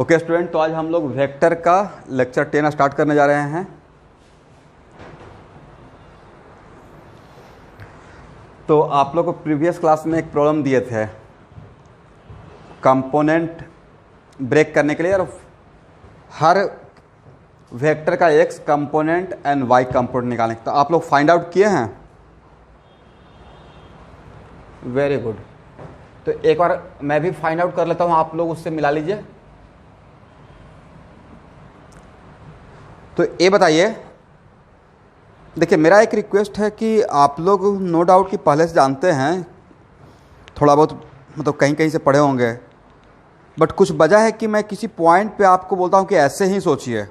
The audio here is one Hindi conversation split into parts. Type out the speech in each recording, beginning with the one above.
ओके स्टूडेंट, तो आज हम लोग वेक्टर का लेक्चर 10 स्टार्ट करने जा रहे हैं। तो आप लोग को प्रीवियस क्लास में एक प्रॉब्लम दिए थे कंपोनेंट ब्रेक करने के लिए, और हर वेक्टर का X component and Y component निकालने। तो आप लोग फाइंड आउट किए हैं? Very good. तो एक बार मैं भी फाइंड आउट कर लेता हूँ, आप लोग उससे मिला लीजिए। तो ये बताइए, देखिए मेरा एक रिक्वेस्ट है कि आप लोग नो डाउट कि पहले से जानते हैं, थोड़ा बहुत मतलब कहीं कहीं से पढ़े होंगे, बट कुछ वजह है कि मैं किसी पॉइंट पे आपको बोलता हूँ कि ऐसे ही सोचिए।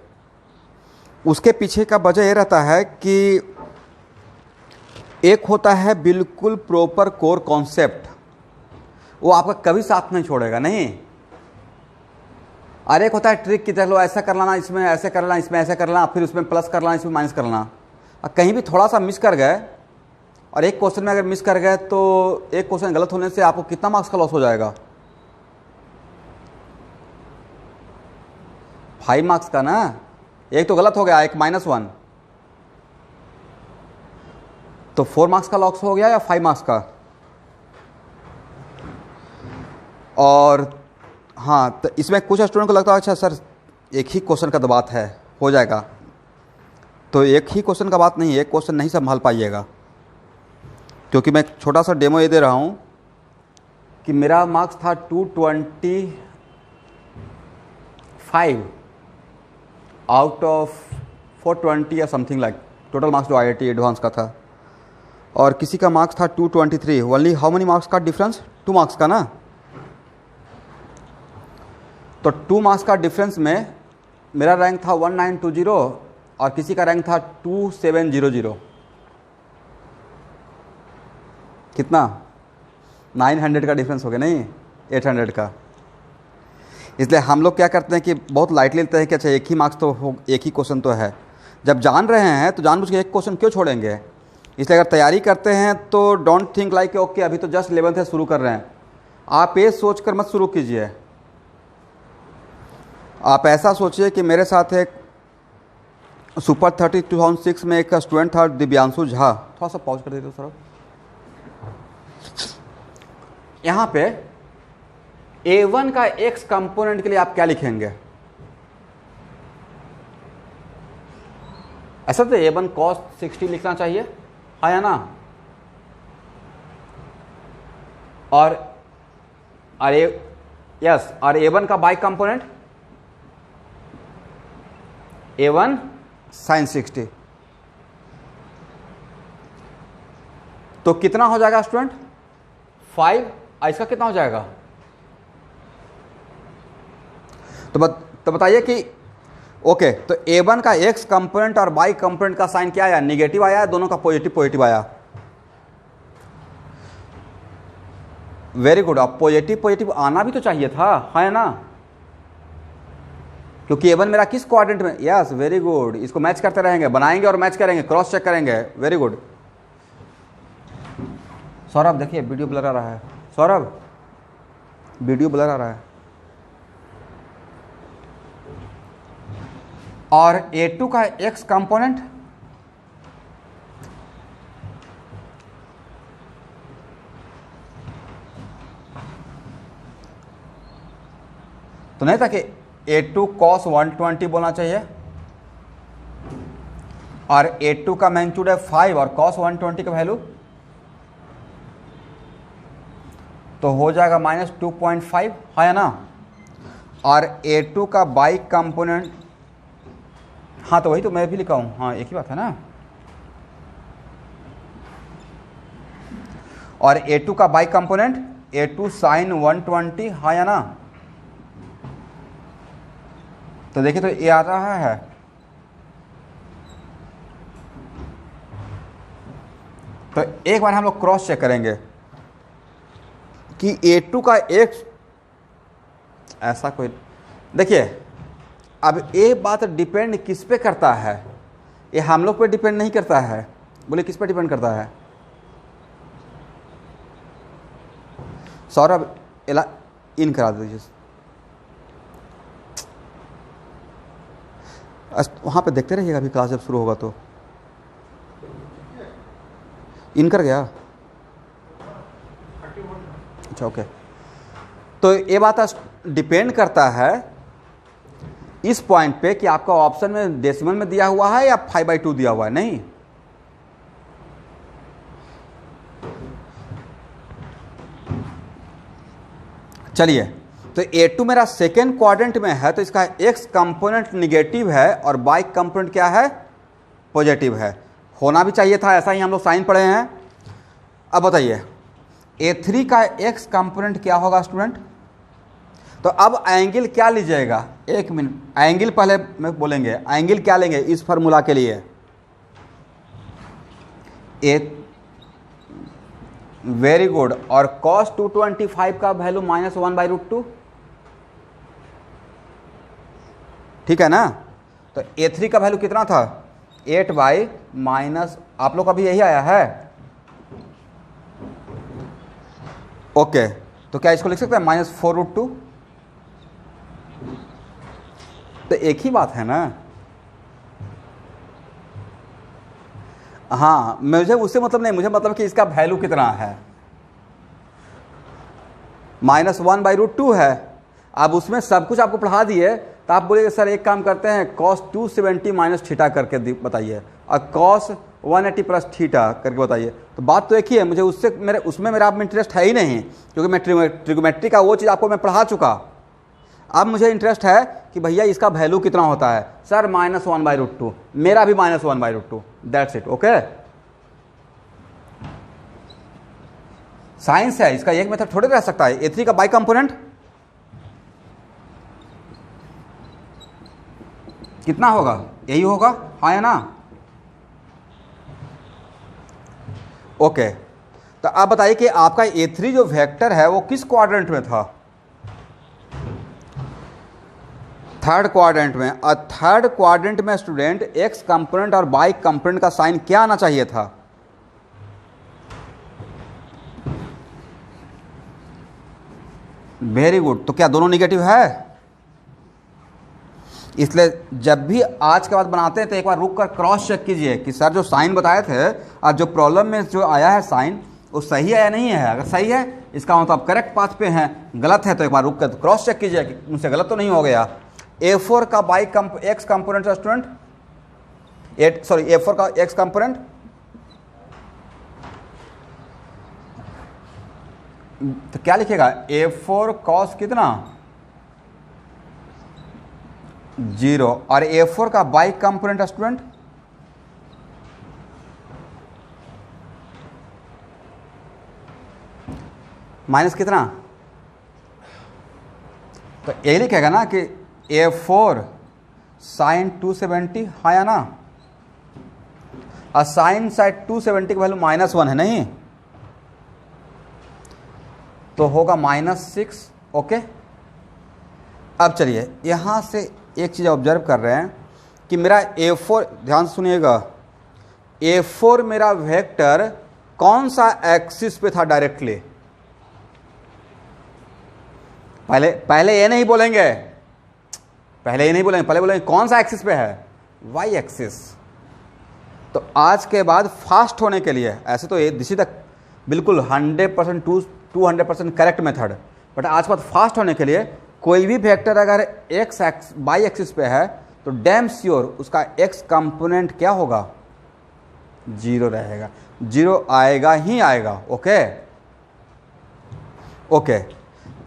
उसके पीछे का वजह ये रहता है कि एक होता है बिल्कुल प्रॉपर कोर कॉन्सेप्ट, वो आपका कभी साथ नहीं छोड़ेगा, नहीं। और एक होता है ट्रिक की चलो ऐसा कर लेना, इसमें ऐसे कर लेना, इसमें ऐसे कर लेना, फिर उसमें प्लस कर लेना, इसमें माइनस कर लेना। और कहीं भी थोड़ा सा मिस कर गए, और एक क्वेश्चन में अगर मिस कर गए तो एक क्वेश्चन गलत होने से आपको कितना मार्क्स का लॉस हो जाएगा? 5 मार्क्स का ना। एक तो गलत हो गया, एक -1, तो 4 मार्क्स का लॉस हो गया या 5 मार्क्स का? और हाँ, तो इसमें कुछ स्टूडेंट को लगता है अच्छा सर एक ही क्वेश्चन का तो बात है, हो जाएगा। तो एक ही क्वेश्चन का बात नहीं है, एक क्वेश्चन नहीं संभाल पाइएगा, क्योंकि मैं एक छोटा सा डेमो ये दे रहा हूँ कि मेरा मार्क्स था 225 आउट ऑफ 420 या समथिंग लाइक, टोटल मार्क्स जो IIT एडवांस का था, और किसी का मार्क्स था 223। ओनली हाउ मेनी मार्क्स का डिफरेंस? 2 मार्क्स का ना। तो 2 मार्क्स का डिफरेंस में मेरा रैंक था 1920 और किसी का रैंक था 2700। कितना? 900 का डिफरेंस हो गया, नहीं 800 का। इसलिए हम लोग क्या करते हैं कि बहुत लाइटली लेते हैं कि अच्छा एक ही मार्क्स तो हो, एक ही क्वेश्चन तो है। जब जान रहे हैं तो जानबूझ के एक क्वेश्चन क्यों छोड़ेंगे? इसलिए अगर तैयारी करते हैं तो डोंट थिंक लाइक ओके अभी तो जस्ट 11th से शुरू कर रहे हैं। आप ये सोच कर मत शुरू कीजिए। आप ऐसा सोचिए कि मेरे साथ एक सुपर 30 2006 में एक स्टूडेंट था दिव्यांशु झा। थोड़ा सा पॉज कर देते सर। यहाँ पे A1 का x कंपोनेंट के लिए आप क्या लिखेंगे? ऐसा तो A1 cos 60 लिखना चाहिए, हाँ या ना? और यस, और A1 का बाई कंपोनेंट A1 sin 60। तो कितना हो जाएगा स्टूडेंट? 5। इसका कितना हो जाएगा? तो बताइए कि ओके, तो A1 का x कंपोनेंट और y कंपोनेंट का साइन क्या आया? निगेटिव आया, दोनों का पॉजिटिव पॉजिटिव आया। Very good. अब पॉजिटिव पॉजिटिव आना भी तो चाहिए था, है ना? क्योंकि A1 मेरा किस क्वाड्रेंट में? Yes, very good. इसको मैच करते रहेंगे, बनाएंगे और मैच करेंगे, क्रॉस चेक करेंगे। Very good. सौरभ देखिए वीडियो ब्लर आ रहा है। सौरभ वीडियो ब्लर आ रहा है। और A2 का x कंपोनेंट तो नहीं था कि A2 cos 120 बोलना चाहिए, और A2 का मैग्नीट्यूड है 5 और cos 120 का वैल्यू तो हो जाएगा -2.5, है ना? और A2 का बाई कंपोनेंट, हाँ तो वही तो मैं भी लिखा हूँ, हाँ एक ही बात है ना। और A2 का बाई कंपोनेंट A2 sin 120, हाँ या ना? तो देखिए तो ये आ रहा है। तो एक बार हम लोग क्रॉस चेक करेंगे कि A2 का x ऐसा कोई, देखिए अब ये बात डिपेंड किस पे करता है? ये हम लोग पे डिपेंड नहीं करता है। बोले किस पे डिपेंड करता है? सौरभ इन करा दीजिए। वहाँ पे देखते रहिएगा अभी क्लास जब शुरू होगा तो। इन कर गया, अच्छा ओके। तो ये बात डिपेंड करता है इस पॉइंट पे कि आपका ऑप्शन में डेसिमल में दिया हुआ है या 5/2 दिया हुआ है। नहीं, चलिए, तो A2 मेरा सेकेंड क्वाड्रेंट में है, तो इसका x कंपोनेंट निगेटिव है और y कंपोनेंट क्या है, पॉजिटिव है। होना भी चाहिए था, ऐसा ही हम लोग साइन पढ़े हैं। अब बताइए A3 का x कंपोनेंट क्या होगा स्टूडेंट। तो अब एंगल क्या लीजिएगा, एक मिनट, एंगल पहले में बोलेंगे, एंगल क्या लेंगे इस फार्मूला के लिए। Very good. और cos 225 का वैल्यू -1/√2, ठीक है ना। तो A3 का वैल्यू कितना था, 8/, आप लोग का भी यही आया है, ओके। तो क्या इसको लिख सकते हैं -4√2। तो एक ही बात है ना। हाँ, मुझे उससे मतलब नहीं, मुझे मतलब कि इसका वैल्यू कितना है, -1/√2 है। अब उसमें सब कुछ आपको पढ़ा दिए तो आप बोलेंगे सर एक काम करते हैं cos 270 माइनस थीटा करके बताइए और cos 180 प्लस थीटा करके बताइए। तो बात तो एक ही है, मुझे उसमें मेरा आप में इंटरेस्ट है ही नहीं, क्योंकि मैं ट्रिगोमेट्री का वो चीज़ आपको मैं पढ़ा चुका। अब मुझे इंटरेस्ट है कि भैया इसका वैल्यू कितना होता है, सर -1/√2, मेरा भी -1/√2, दैट्स इट, ओके। साइंस है, इसका एक मेथड थोड़े रह सकता है। A3 का बाई कंपोनेंट कितना होगा, यही होगा, हाँ या ना, ओके। तो आप बताइए कि आपका A3 जो वेक्टर है वो किस क्वाड्रेंट में था, थर्ड क्वाड्रेंट में। और थर्ड क्वाड्रेंट में स्टूडेंट एक्स कंपोनेंट और वाई कंपोनेंट का साइन क्या आना चाहिए था, वेरी गुड। तो क्या दोनों निगेटिव है, इसलिए जब भी आज के बाद बनाते हैं तो एक बार रुक कर क्रॉस चेक कीजिए कि सर जो साइन बताए थे और जो प्रॉब्लम में जो आया है साइन वो सही है या नहीं है। अगर सही है इसका मतलब आप करेक्ट पाथ पे हैं, गलत है तो एक बार रुक कर क्रॉस चेक कीजिए कि मुझसे गलत तो नहीं हो गया। A4 का एक्स कंपोनेंट स्टूडेंट, A4 का एक्स कंपोनेंट तो क्या लिखेगा, A4 cos कितना 0, और A4 का बाई कंपोनेंट स्टूडेंट माइनस कितना। तो यही लिखेगा ना कि A4 साइन 270, हाँ या ना, और साइन साइड 270 का वैल्यू -1 है, नहीं तो होगा -6, ओके। अब चलिए यहां से एक चीज़ ऑब्जर्व कर रहे हैं कि मेरा A4, ध्यान से सुनिएगा, A4 मेरा वेक्टर कौन सा एक्सिस पे था डायरेक्टली, पहले ये नहीं बोलेंगे, पहले बोलेंगे कौन सा एक्सिस पे है, वाई एक्सिस। तो आज के बाद फास्ट होने के लिए, ऐसे तो ये दिस इज द बिल्कुल 100% 200% करेक्ट मेथड, बट आज के बाद फास्ट होने के लिए कोई भी वेक्टर अगर वाई एक्सिस पे है तो डैम श्योर उसका एक्स कंपोनेंट क्या होगा, 0 रहेगा, 0 आएगा ही आएगा, ओके ओके।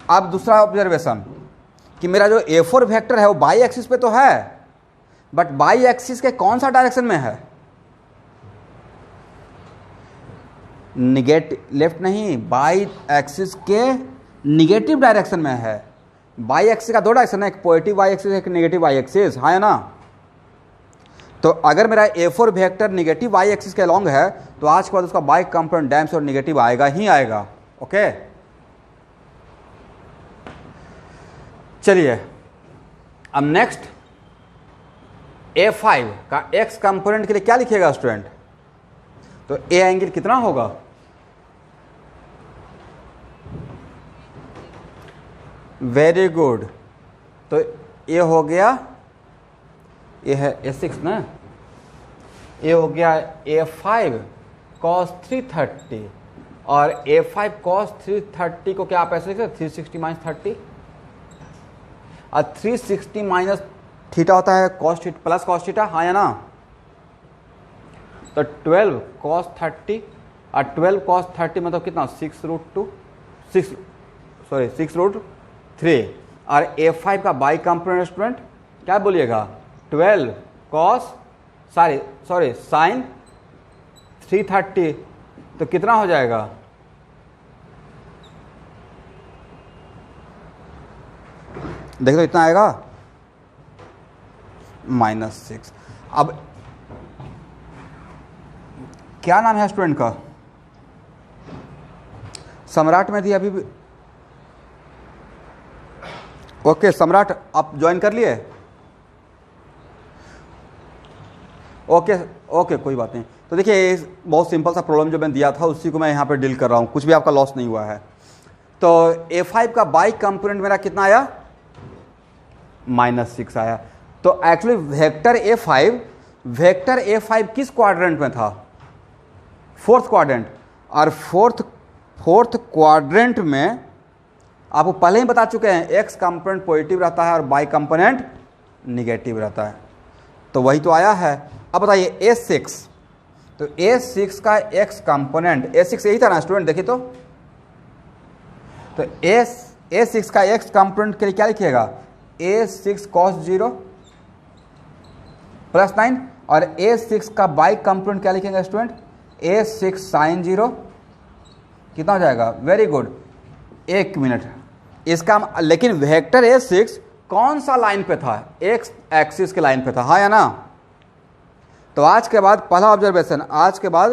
अब दूसरा ऑब्जर्वेशन कि मेरा जो A4 वेक्टर है वो बाई एक्सिस पे तो है, बट बाई एक्सिस के कौन सा डायरेक्शन में है, लेफ्ट नहीं, बाई एक्सिस के निगेटिव डायरेक्शन में है। बाई एक्सिस का दो डायरेक्शन है, एक पॉजिटिव वाई एक्सिस एक नेगेटिव वाई एक्सिस, हाँ या ना। तो अगर मेरा A4 vector negative Y axis के अलॉन्ग है तो आज के बाद उसका बाई कंपोनेंट डैम और निगेटिव आएगा ही आएगा, ओके। चलिए अब नेक्स्ट A5 का एक्स कंपोनेंट के लिए क्या लिखिएगा स्टूडेंट, तो ए एंगल कितना होगा, वेरी गुड। तो ये हो गया ये है A6 ना, ये हो गया A5 cos 330 और A5 cos 330 को क्या आप ऐसे लिख सकते 360 माइनस 30 और 360 माइनस थीटा होता है cos theta plus cos theta, हाँ या ना। तो 12 cos 30 और 12 cos 30 मतलब कितना 6√3 और A5 का बाई कंपोनेंट स्टूडेंट क्या बोलिएगा 12 cos साइन 330 तो कितना हो जाएगा देख लो इतना आएगा -6। अब क्या नाम है स्टूडेंट का सम्राट में थी अभी भी। ओके सम्राट आप ज्वाइन कर लिए। ओके कोई बात नहीं। तो देखिए बहुत सिंपल सा प्रॉब्लम जो मैंने दिया था उसी को मैं यहाँ पे डील कर रहा हूँ, कुछ भी आपका लॉस नहीं हुआ है। तो A5 का बाई कंपोनेंट मेरा कितना आया -6 आया। तो एक्चुअली वेक्टर A5 किस क्वाड्रेंट में था 4th क्वाड्रेंट, और फोर्थ क्वाड्रेंट में आपको पहले ही बता चुके हैं एक्स कंपोनेंट पॉजिटिव रहता है और बाई कंपोनेंट निगेटिव रहता है। तो वही तो आया है। अब बताइए A6, तो A6 का एक्स कंपोनेंट A6 यही था ना स्टूडेंट, देखिए तो A6 का एक्स कंपोनेंट के लिए क्या लिखिएगा A6 cos 0 + 9 और A6 का बाई कंपोनेंट क्या लिखेंगे स्टूडेंट A6 sin 0 कितना हो जाएगा, वेरी गुड, 1 मिनट इसका। लेकिन वेक्टर A6 कौन सा लाइन पे था, एक्स एक्सिस के लाइन पे था, हाँ या ना। तो आज के बाद पहला ऑब्जर्वेशन, आज के बाद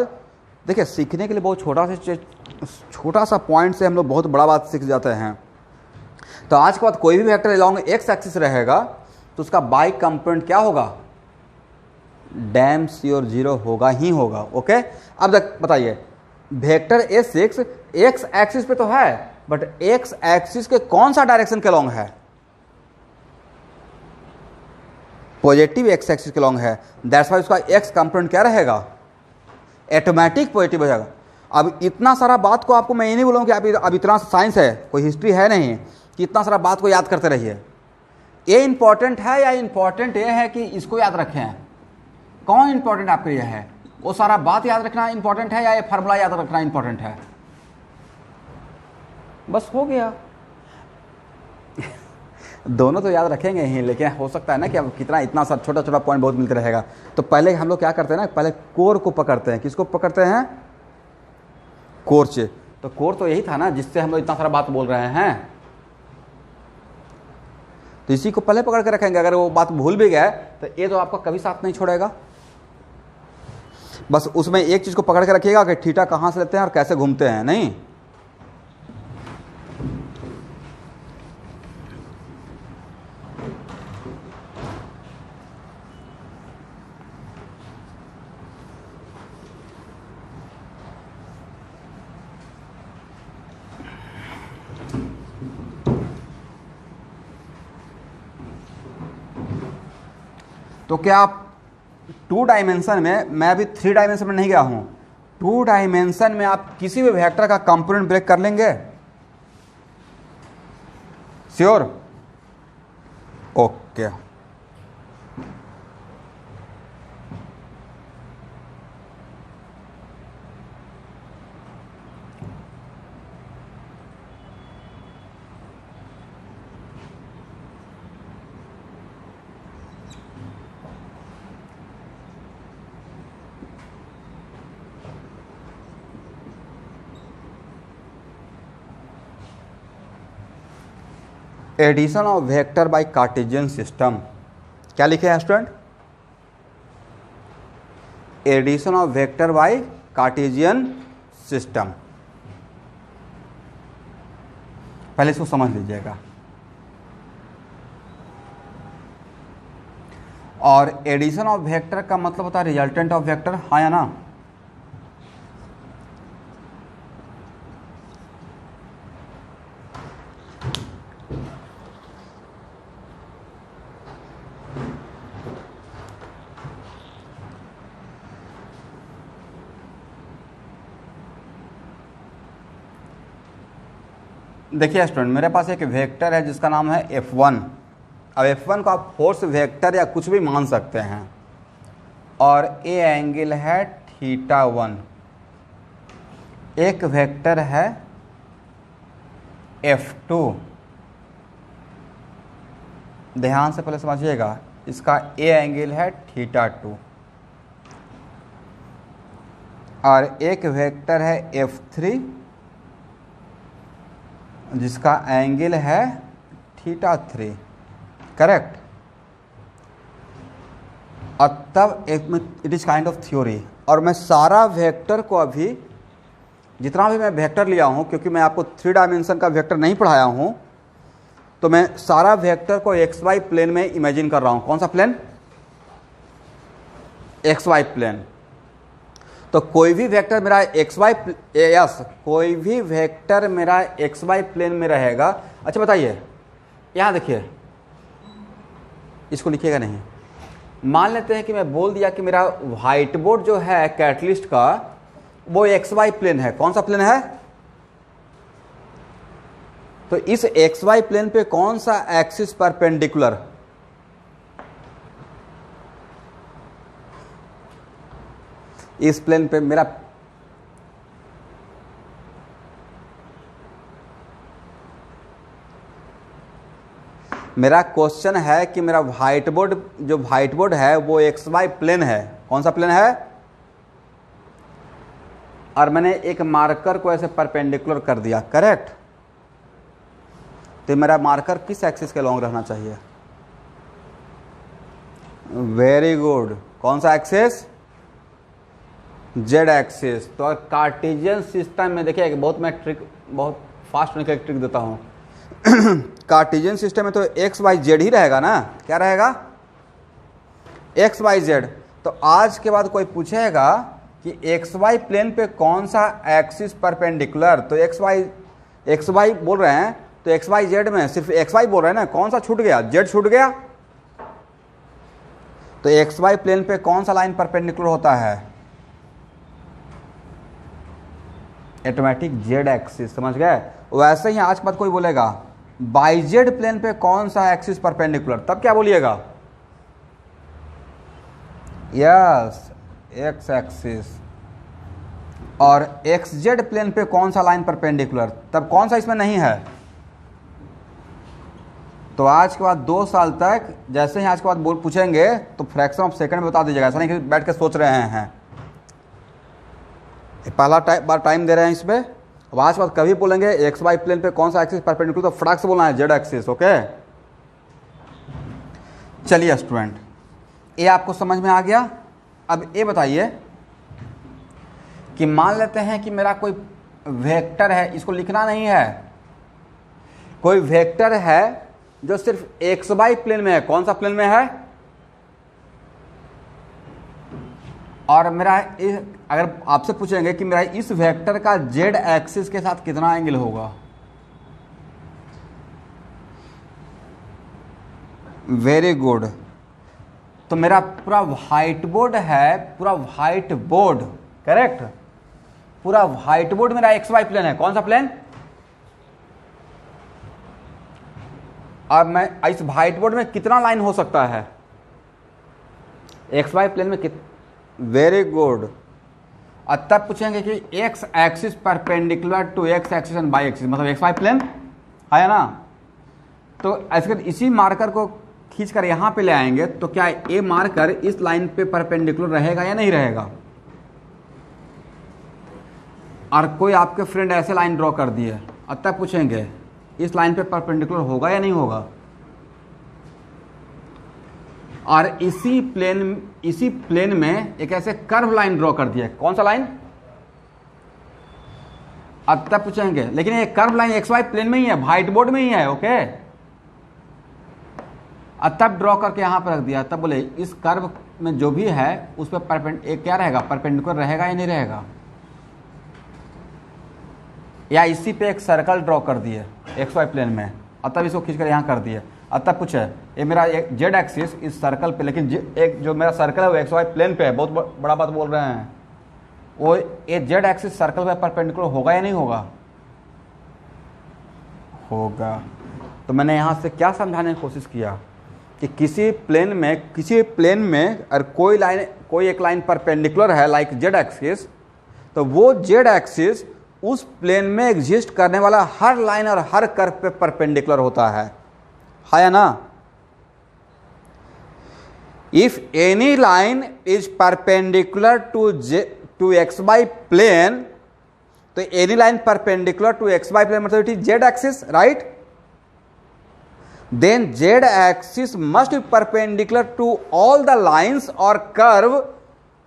देखिए सीखने के लिए बहुत छोटा सा पॉइंट से हम लोग बहुत बड़ा बात सीख जाते हैं। तो आज के बाद कोई भी वेक्टर अलॉन्ग एक्स एक्सिस रहेगा तो उसका बाई कंपोनेंट क्या होगा, डैम श्योर 0 होगा ही होगा। ओके अब तक बताइए वेक्टर A6 एक्स एक्सिस पे तो है, बट एक्स एक्सिस के कौन सा डायरेक्शन के अलॉन्ग है, पॉजिटिव एक्स एक्सिस के अलॉन्ग है। दैट्स वाई उसका एक्स कंपोनेंट क्या रहेगा, ऑटोमेटिक पॉजिटिव हो जाएगा। अब इतना सारा बात को आपको मैं ये नहीं बोलूँगा कि अब इतना साइंस है, कोई हिस्ट्री है नहीं कि इतना सारा बात को याद करते रहिए। ये इंपॉर्टेंट है या इंपॉर्टेंट ये है कि इसको याद रखें, कौन इंपॉर्टेंट आपके लिए है, वो सारा बात याद रखना इंपॉर्टेंट है या ये फार्मूला याद रखना इंपॉर्टेंट है, बस हो गया। दोनों तो याद रखेंगे ही, लेकिन हो सकता है ना कि अब कितना इतना सा छोटा पॉइंट बहुत मिलता रहेगा। तो पहले हम लोग क्या करते हैं ना, पहले कोर को पकड़ते हैं। किसको पकड़ते हैं, कोर से। तो कोर तो यही था ना जिससे हम लोग इतना सारा बात बोल रहे हैं, तो इसी को पहले पकड़ के रखेंगे। अगर वो बात भूल भी गए तो ये तो आपका कभी साथ नहीं छोड़ेगा। बस उसमें एक चीज को पकड़ के रखिएगा कि थीटा कहां से लेते हैं और कैसे घूमते हैं, नहीं। तो क्या आप 2 डायमेंशन में, मैं अभी 3 डायमेंशन में नहीं गया हूं, 2 डायमेंशन में आप किसी भी वेक्टर का कंपोनेंट ब्रेक कर लेंगे, sure. Okay addition of vector by Cartesian system, क्या लिखे हैं student, addition of vector by Cartesian system. पहले इसको समझ लीजिएगा। और एडिशन ऑफ वेक्टर का मतलब होता है रिजल्टेंट ऑफ वेक्टर, हाँ या ना। देखिए स्टूडेंट, मेरे पास एक वेक्टर है जिसका नाम है F1। अब F1 को आप फोर्स वेक्टर या कुछ भी मान सकते हैं, और ए एंगल है θ1। एक वेक्टर है F2, ध्यान से पहले समझिएगा, इसका ए एंगल है θ2, और एक वेक्टर है F3 जिसका एंगल है θ3, करेक्ट। और तब it is kind of theory, और मैं सारा वेक्टर को अभी जितना भी मैं वेक्टर लिया हूं, क्योंकि मैं आपको 3 डायमेंशन का वेक्टर नहीं पढ़ाया हूं, तो मैं सारा वेक्टर को XY प्लेन में इमेजिन कर रहा हूं। कौन सा प्लेन? XY plane. तो कोई भी वेक्टर मेरा कोई भी वेक्टर मेरा XY प्लेन में रहेगा। अच्छा बताइए, यहां देखिए, इसको लिखिएगा नहीं। मान लेते हैं कि मैं बोल दिया कि मेरा व्हाइट बोर्ड जो है कैटलिस्ट का, वो XY प्लेन है। कौन सा प्लेन है? तो इस XY प्लेन पे कौन सा एक्सिस परपेंडिकुलर? इस प्लेन पे मेरा क्वेश्चन है कि मेरा व्हाइट बोर्ड है वो XY प्लेन है। कौन सा प्लेन है? और मैंने एक मार्कर को ऐसे परपेंडिकुलर कर दिया, करेक्ट। तो मेरा मार्कर किस एक्सिस के लॉन्ग रहना चाहिए? Very good. कौन सा एक्सिस? Z axis. तो कार्टेशियन सिस्टम में देखिए, बहुत फास्ट होने का एक ट्रिक देता हूं। कार्टेशियन सिस्टम में तो एक्स वाई जेड ही रहेगा ना। क्या रहेगा? X Y Z. तो आज के बाद कोई पूछेगा कि एक्स वाई प्लेन पे कौन सा एक्सिस परपेंडिकुलर, तो एक्स वाई बोल रहे हैं, तो एक्स वाई जेड में सिर्फ एक्स वाई बोल रहे हैं ना, कौन सा छूट गया? जेड छूट गया। तो एक्स वाई प्लेन पे कौन सा लाइन परपेंडिकुलर होता है? Automatic Z axis. समझ गए? वैसे ही आज के बाद कोई बोलेगा बाई जेड प्लेन पे कौन सा एक्सिस परपेंडिकुलर, तब क्या बोलिएगा? Yes, x axis. और एक्स जेड प्लेन पे कौन सा लाइन परपेंडिकुलर, तब कौन सा इसमें नहीं है? तो आज के बाद 2 साल तक जैसे ही आज के बाद पूछेंगे तो फ्रैक्शन ऑफ सेकंड में बता दीजिएगा, ऐसा नहीं कि बैठ के सोच रहे हैं। पहला बार टाइम दे रहे हैं इसमें। अब आज के बाद कभी बोलेंगे एक्स वाई प्लेन पे कौन सा एक्सिस परपेंडिकुलर, तो फटाक से बोलना है जेड एक्सिस। ओके, चलिए स्टूडेंट, ये आपको समझ में आ गया। अब ये बताइए कि मान लेते हैं कि मेरा कोई वेक्टर है, इसको लिखना नहीं है, कोई वेक्टर है जो सिर्फ एक्स वाई प्लेन में है। कौन सा प्लेन में है? और मेरा अगर आपसे पूछेंगे कि मेरा इस वेक्टर का जेड एक्सिस के साथ कितना एंगल होगा? Very good. तो मेरा पूरा व्हाइट बोर्ड है, पूरा व्हाइट बोर्ड, करेक्ट, पूरा व्हाइट बोर्ड मेरा एक्स वाई प्लेन है। कौन सा प्लेन? अब मैं इस व्हाइट बोर्ड में कितना लाइन हो सकता है एक्स वाई प्लेन में? Very good. और तब पूछेंगे कि X axis perpendicular to X axis and Y axis, मतलब एक्स वाई प्लेन है ना। तो ऐसे इसी मार्कर को खींच कर यहां पे ले आएंगे, तो क्या ये मार्कर इस लाइन पे परपेंडिकुलर रहेगा या नहीं रहेगा? और कोई आपके फ्रेंड ऐसे लाइन ड्रॉ कर दिए, और तब पूछेंगे इस लाइन पे परपेंडिकुलर होगा या नहीं होगा? और इसी प्लेन में एक ऐसे कर्व लाइन ड्रॉ कर दिया। कौन सा लाइन? अब तब पूछेंगे लेकिन ये curve line X Y plane में ही है, व्हाइट बोर्ड में ही है। ओके, अब तब ड्रॉ करके यहां पर रख दिया, तब बोले इस कर्व में जो भी है उस पर क्या रहेगा? परपेंडिकुलर रहेगा या नहीं रहेगा? या इसी पे एक सर्कल ड्रॉ कर दिए एक्स वाई प्लेन में, और तब इसको खींचकर यहां कर दिए। अब तब पूछे ये मेरा जेड एक्सिस इस सर्कल पे, लेकिन एक जो मेरा सर्कल है वो एक्स वाई प्लेन पे है, बहुत बड़ा बात बोल रहे हैं, वो ये जेड एक्सिस सर्कल पे परपेंडिकुलर होगा या नहीं होगा? होगा। तो मैंने यहाँ से क्या समझाने की कोशिश किया कि किसी प्लेन में अगर कोई एक लाइन परपेंडिकुलर है लाइक जेड एक्सिस, तो वो जेड एक्सिस उस प्लेन में एग्जिस्ट करने वाला हर लाइन और हर कर्व पे परपेंडिकुलर होता है या ना। If any line is perpendicular to X Y plane, तो any line perpendicular to X Y plane मतलब it is Z axis, right. then z axis must be perpendicular to all the lines or curve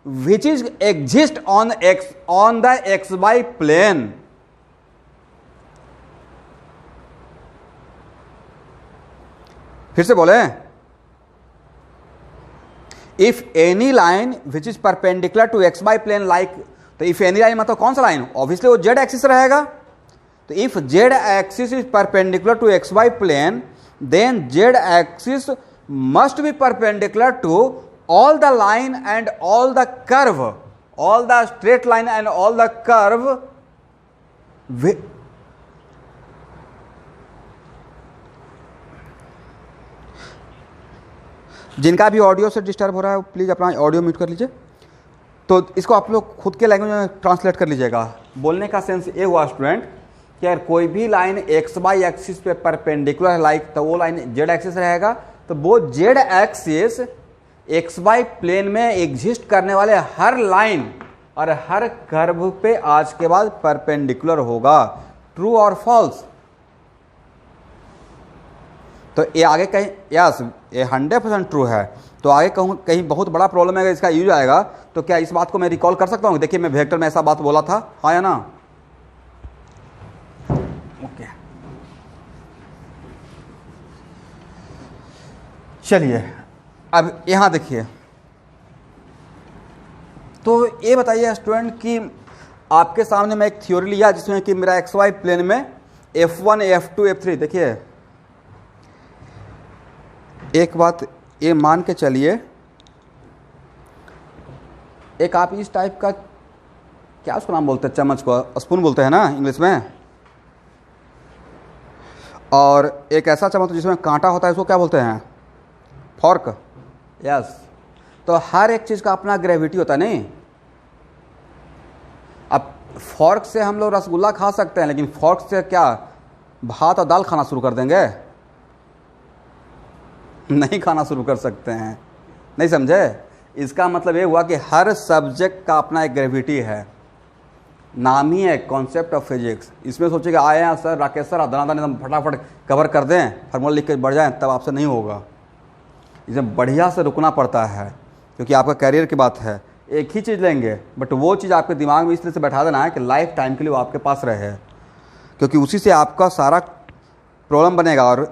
which is exist on the xy plane. फिर से बोले, if any line which is perpendicular to xy plane like, तो if any line मतलब कौन सा लाइन, ऑब्वियसली वो z एक्सिस रहेगा। तो if z axis is perpendicular to xy plane, then z axis must be perpendicular to all the line and all the curve, all the straight line and all the curve जिनका भी ऑडियो से डिस्टर्ब हो रहा है प्लीज़ अपना ऑडियो म्यूट कर लीजिए। तो इसको आप लोग खुद के लैंग्वेज में ट्रांसलेट कर लीजिएगा। बोलने का सेंस ये हुआ स्टूडेंट कि अगर कोई भी लाइन एक्स वाई एक्सिस पे परपेंडिकुलर है लाइक, तो वो लाइन जेड एक्सिस रहेगा। तो वो Z axis X Y plane में एग्जिस्ट करने वाले हर लाइन और हर कर्व पे आज के बाद परपेंडिकुलर होगा। ट्रू और फॉल्स। तो ये आगे कहीं यस ये 100% ट्रू है। तो आगे कहूँ कहीं बहुत बड़ा प्रॉब्लम है इसका यूज आएगा, तो क्या इस बात को मैं रिकॉल कर सकता हूँ? देखिए मैं वेक्टर में ऐसा बात बोला था, हाँ या ना। ओके चलिए अब यहाँ देखिए। तो ये बताइए स्टूडेंट कि आपके सामने मैं एक थ्योरी लिया जिसमें कि मेरा एक्स वाई प्लेन में F1 F2 F3, देखिए एक बात ये मान के चलिए, एक आप इस टाइप का क्या उसको नाम बोलते हैं, चम्मच को स्पून बोलते हैं ना इंग्लिश में, और एक ऐसा चम्मच जिसमें कांटा होता है उसको क्या बोलते हैं, फॉर्क। यस, तो हर एक चीज़ का अपना ग्रेविटी होता है नहीं। अब फॉर्क से हम लोग रसगुल्ला खा सकते हैं, लेकिन फॉर्क से क्या भात और दाल खाना शुरू कर देंगे? नहीं खाना शुरू कर सकते हैं। नहीं समझे? इसका मतलब ये हुआ कि हर सब्जेक्ट का अपना एक ग्रेविटी है। नाम ही है कॉन्सेप्ट ऑफ फिजिक्स। इसमें सोचिएगा आए हैं सर राकेश सर दनादन एकदम फटाफट कवर कर दें, फार्मूला लिख के बढ़ जाएं, तब आपसे नहीं होगा। इसमें बढ़िया से रुकना पड़ता है क्योंकि आपका करियर की बात है। एक ही चीज़ लेंगे बट वो चीज़ आपके दिमाग में इस तरह से बैठा देना है कि लाइफ टाइम के लिए वो आपके पास रहे, क्योंकि उसी से आपका सारा प्रॉब्लम बनेगा। और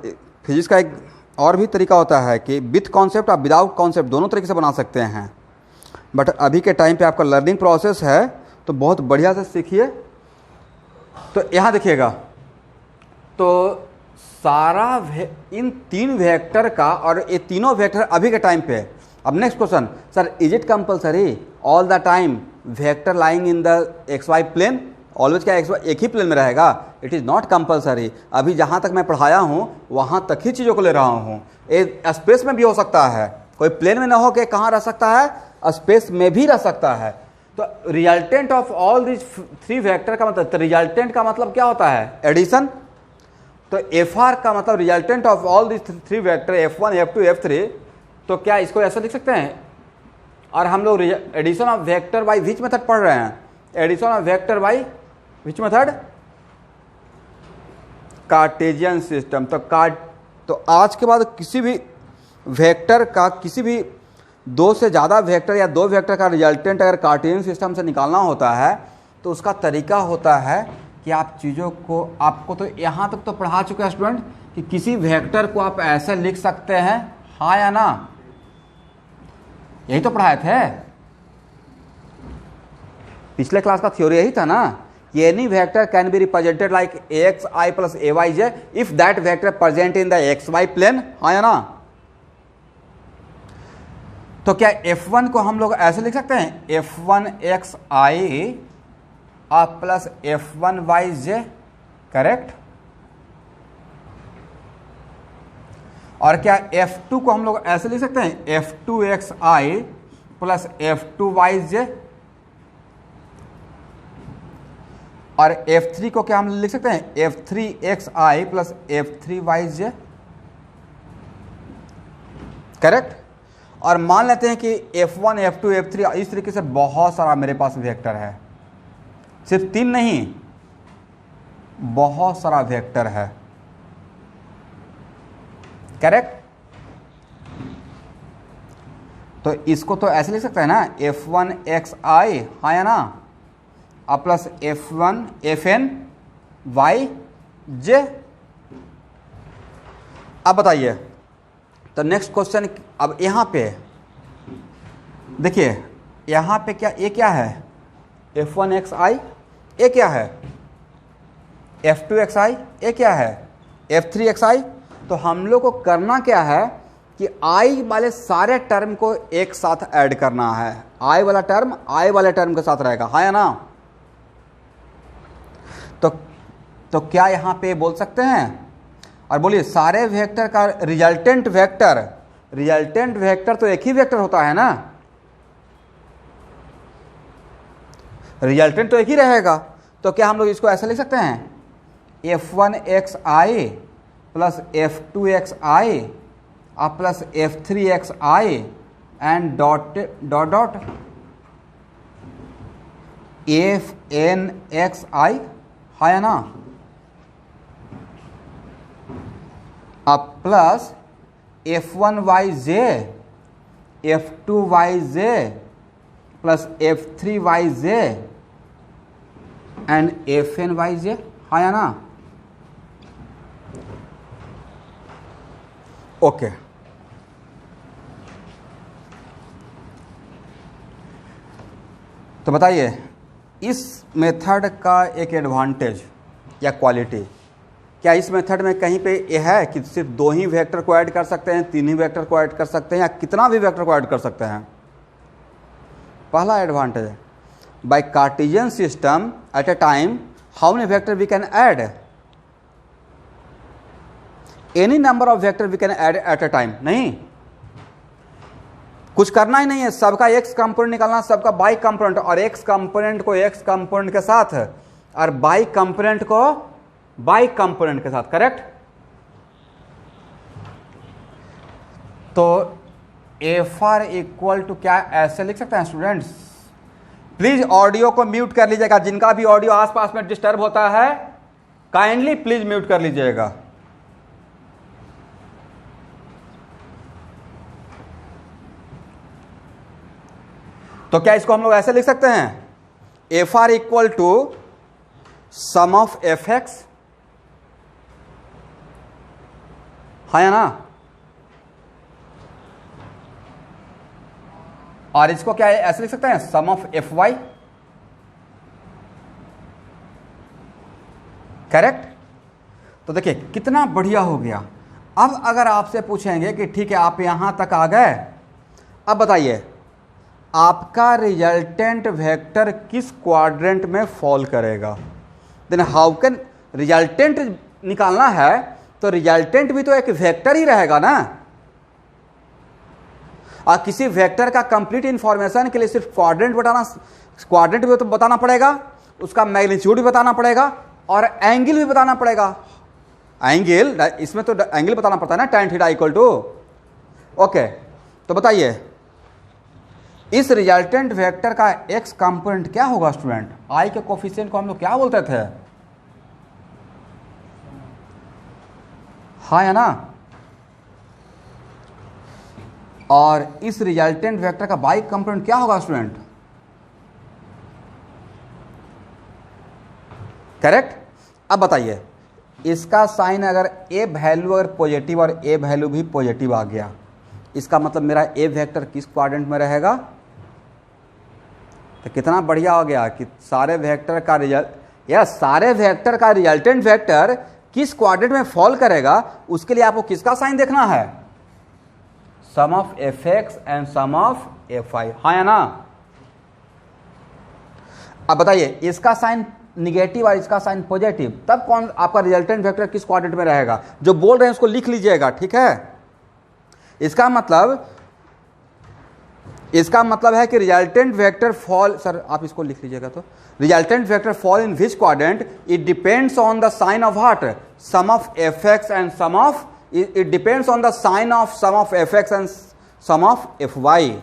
फिजिक्स का एक और भी तरीका होता है कि विथ कॉन्सेप्ट और विदाउट कॉन्सेप्ट दोनों तरीके से बना सकते हैं। बट अभी के टाइम पे आपका लर्निंग प्रोसेस है तो बहुत बढ़िया से सीखिए। तो यहाँ देखिएगा, तो सारा इन तीन वेक्टर का, और ये तीनों वेक्टर अभी के टाइम पे। अब next question, sir is it compulsory all the time vector lying in the X Y plane? Always क्या एक्स वाई एक ही प्लेन में रहेगा? It is not compulsory. अभी जहाँ तक मैं पढ़ाया हूँ वहाँ तक ही चीज़ों को ले रहा हूँ। ये स्पेस में भी हो सकता है, कोई प्लेन में ना हो के कहाँ रह सकता है, स्पेस में भी रह सकता है। तो resultant of all this three vector का मतलब, रिजल्टेंट का मतलब क्या होता है? एडिशन। तो एफ आर का मतलब resultant of all this three vector F1 F2 F3। तो क्या इसको ऐसा लिख सकते हैं? और हम लोग addition of vector by which method पढ़ रहे हैं? Addition of vector by which method? Cartesian system. तो आज के बाद किसी भी वेक्टर का, किसी भी दो से ज़्यादा वेक्टर या दो वेक्टर का रिजल्टेंट अगर कार्टेशियन सिस्टम से निकालना होता है तो उसका तरीका होता है कि आप चीज़ों को, आपको तो यहाँ तक तो पढ़ा चुके हैं स्टूडेंट कि किसी वेक्टर को आप ऐसे लिख सकते हैं, हाँ या ना? यही तो पढ़ाए थे पिछले क्लास का थ्योरी, यही था ना कि any vector can be represented like AXI plus AYJ if that vector present in the XY plane, हाँ या ना? तो क्या F1 को हम लोग ऐसे लिख सकते हैं, F1XI प्लस F1YJ, करेक्ट? और क्या F2 को हम लोग ऐसे लिख सकते हैं, F2xi प्लस F2yj, और F3 को क्या हम लिख सकते हैं, F3xi प्लस F3yj, करेक्ट। और मान लेते हैं कि F1 F2 F3 इस तरीके से बहुत सारा मेरे पास वेक्टर है, सिर्फ 3 नहीं, बहुत सारा वेक्टर है, करेक्ट। तो इसको तो ऐसे लिख सकते हैं ना, F1xi, हाँ या ना, अब प्लस Fn yj। अब बताइए, तो नेक्स्ट क्वेश्चन, अब यहां पे देखिए, यहां पे क्या, ये क्या है, F1xi, ये क्या है, F2xi, ये क्या है, F3xi। तो हम लोग को करना क्या है कि i वाले सारे टर्म को एक साथ ऐड करना है, i वाला टर्म i वाले टर्म के साथ रहेगा, हाँ या ना। तो क्या यहां पे बोल सकते हैं, और बोलिए सारे वेक्टर का रिजल्टेंट वेक्टर तो एक ही वेक्टर होता है ना, रिजल्टेंट तो एक ही रहेगा। तो क्या हम लोग इसको ऐसा लिख सकते हैं, F1xi plus F2xi plus F3xi and dot dot dot Fnxi, हाँ या ना, अब plus F1yj F2yj plus F3yj and Fnyj, हाँ या ना, ओके। तो बताइए, इस मेथड का एक एडवांटेज या क्वालिटी, क्या इस मेथड में कहीं पे यह है कि सिर्फ 2 ही वेक्टर को ऐड कर सकते हैं, 3 ही वेक्टर को ऐड कर सकते हैं, या कितना भी वेक्टर को ऐड कर सकते हैं? पहला एडवांटेज है, by Cartesian system at a time how many vector we can add, any number of vector we can add at a time. नहीं, कुछ करना ही नहीं है, सबका एक्स कंपोनेंट निकालना, सबका बाई कंपोनेंट, और एक्स कंपोनेंट को एक्स कंपोनेंट के साथ और बाई कंपोनेंट को बाई कंपोनेंट के साथ, करेक्ट। तो एफआर इक्वल टू क्या ऐसे लिख सकते हैं स्टूडेंट्स? प्लीज ऑडियो को म्यूट कर लीजिएगा, जिनका भी ऑडियो आसपास में डिस्टर्ब होता है काइंडली प्लीज म्यूट कर लीजिएगा। तो क्या इसको हम लोग ऐसे लिख सकते हैं, F R equal to sum of F X, हाँ या ना, और इसको क्या ऐसे लिख सकते हैं, सम ऑफ एफ वाई, करेक्ट। तो देखिए कितना बढ़िया हो गया। अब अगर आपसे पूछेंगे कि ठीक है आप यहां तक आ गए, अब बताइए आपका रिजल्टेंट वेक्टर किस क्वाड्रेंट में फॉल करेगा। देन हाउ कैन, रिजल्टेंट निकालना है तो रिजल्टेंट भी तो एक वेक्टर ही रहेगा ना, और किसी वेक्टर का कंप्लीट इंफॉर्मेशन के लिए सिर्फ क्वाड्रेंट भी तो बताना पड़ेगा, उसका मैग्नीट्यूड भी बताना पड़ेगा और एंगल भी बताना पड़ेगा। एंगल, इसमें तो एंगल बताना पड़ता है ना, tan theta equal to, okay. तो बताइए इस रिजल्टेंट वेक्टर का एक्स कंपोनेंट क्या होगा स्टूडेंट? आई के कोफिशिएंट को हम लोग क्या बोलते थे, हाँ या ना। और इस रिजल्टेंट वेक्टर का बाई कंपोनेंट क्या होगा स्टूडेंट? करेक्ट। अब बताइए इसका साइन अगर ए वैल्यू अगर पॉजिटिव और ए वैल्यू भी पॉजिटिव आ गया, इसका मतलब मेरा ए वेक्टर किस क्वाड्रेंट में रहेगा? तो कितना बढ़िया हो गया कि सारे वेक्टर का सारे वेक्टर का रिजल्टेंट वेक्टर किस क्वाड्रेंट में फॉल करेगा, उसके लिए आपको किसका साइन देखना है? Sum of F X and sum of F I, हाँ या ना। अब बताइए इसका साइन निगेटिव और इसका साइन पॉजिटिव, तब कौन आपका रिजल्टेंट वेक्टर किस क्वाड्रेंट में रहेगा? जो बोल रहे हैं उसको लिख लीजिएगा, ठीक है। इसका मतलब है कि रिजल्टेंट वेक्टर फॉल, सर आप इसको लिख लीजिएगा, तो resultant vector fall in which quadrant, it depends on the sign of what, sum of F X and sum of, it depends on the sign of sum of F X and sum of F Y.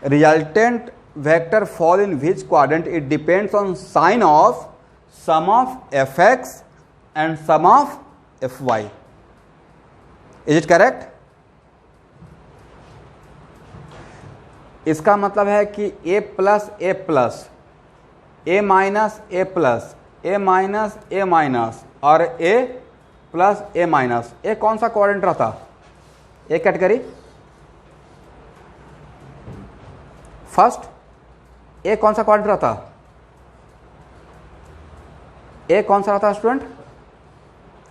Resultant vector fall in which quadrant, it depends on sign of sum of F X and sum of F Y. Is it correct? इसका मतलब है कि a plus A plus, A minus A plus, A minus A minus और a प्लस ए माइनस, ए कौन सा क्वाड्रेंट रहता? A category first. ए कौन सा क्वाड्रेंट रहता? ए कौन सा रहता स्टूडेंट?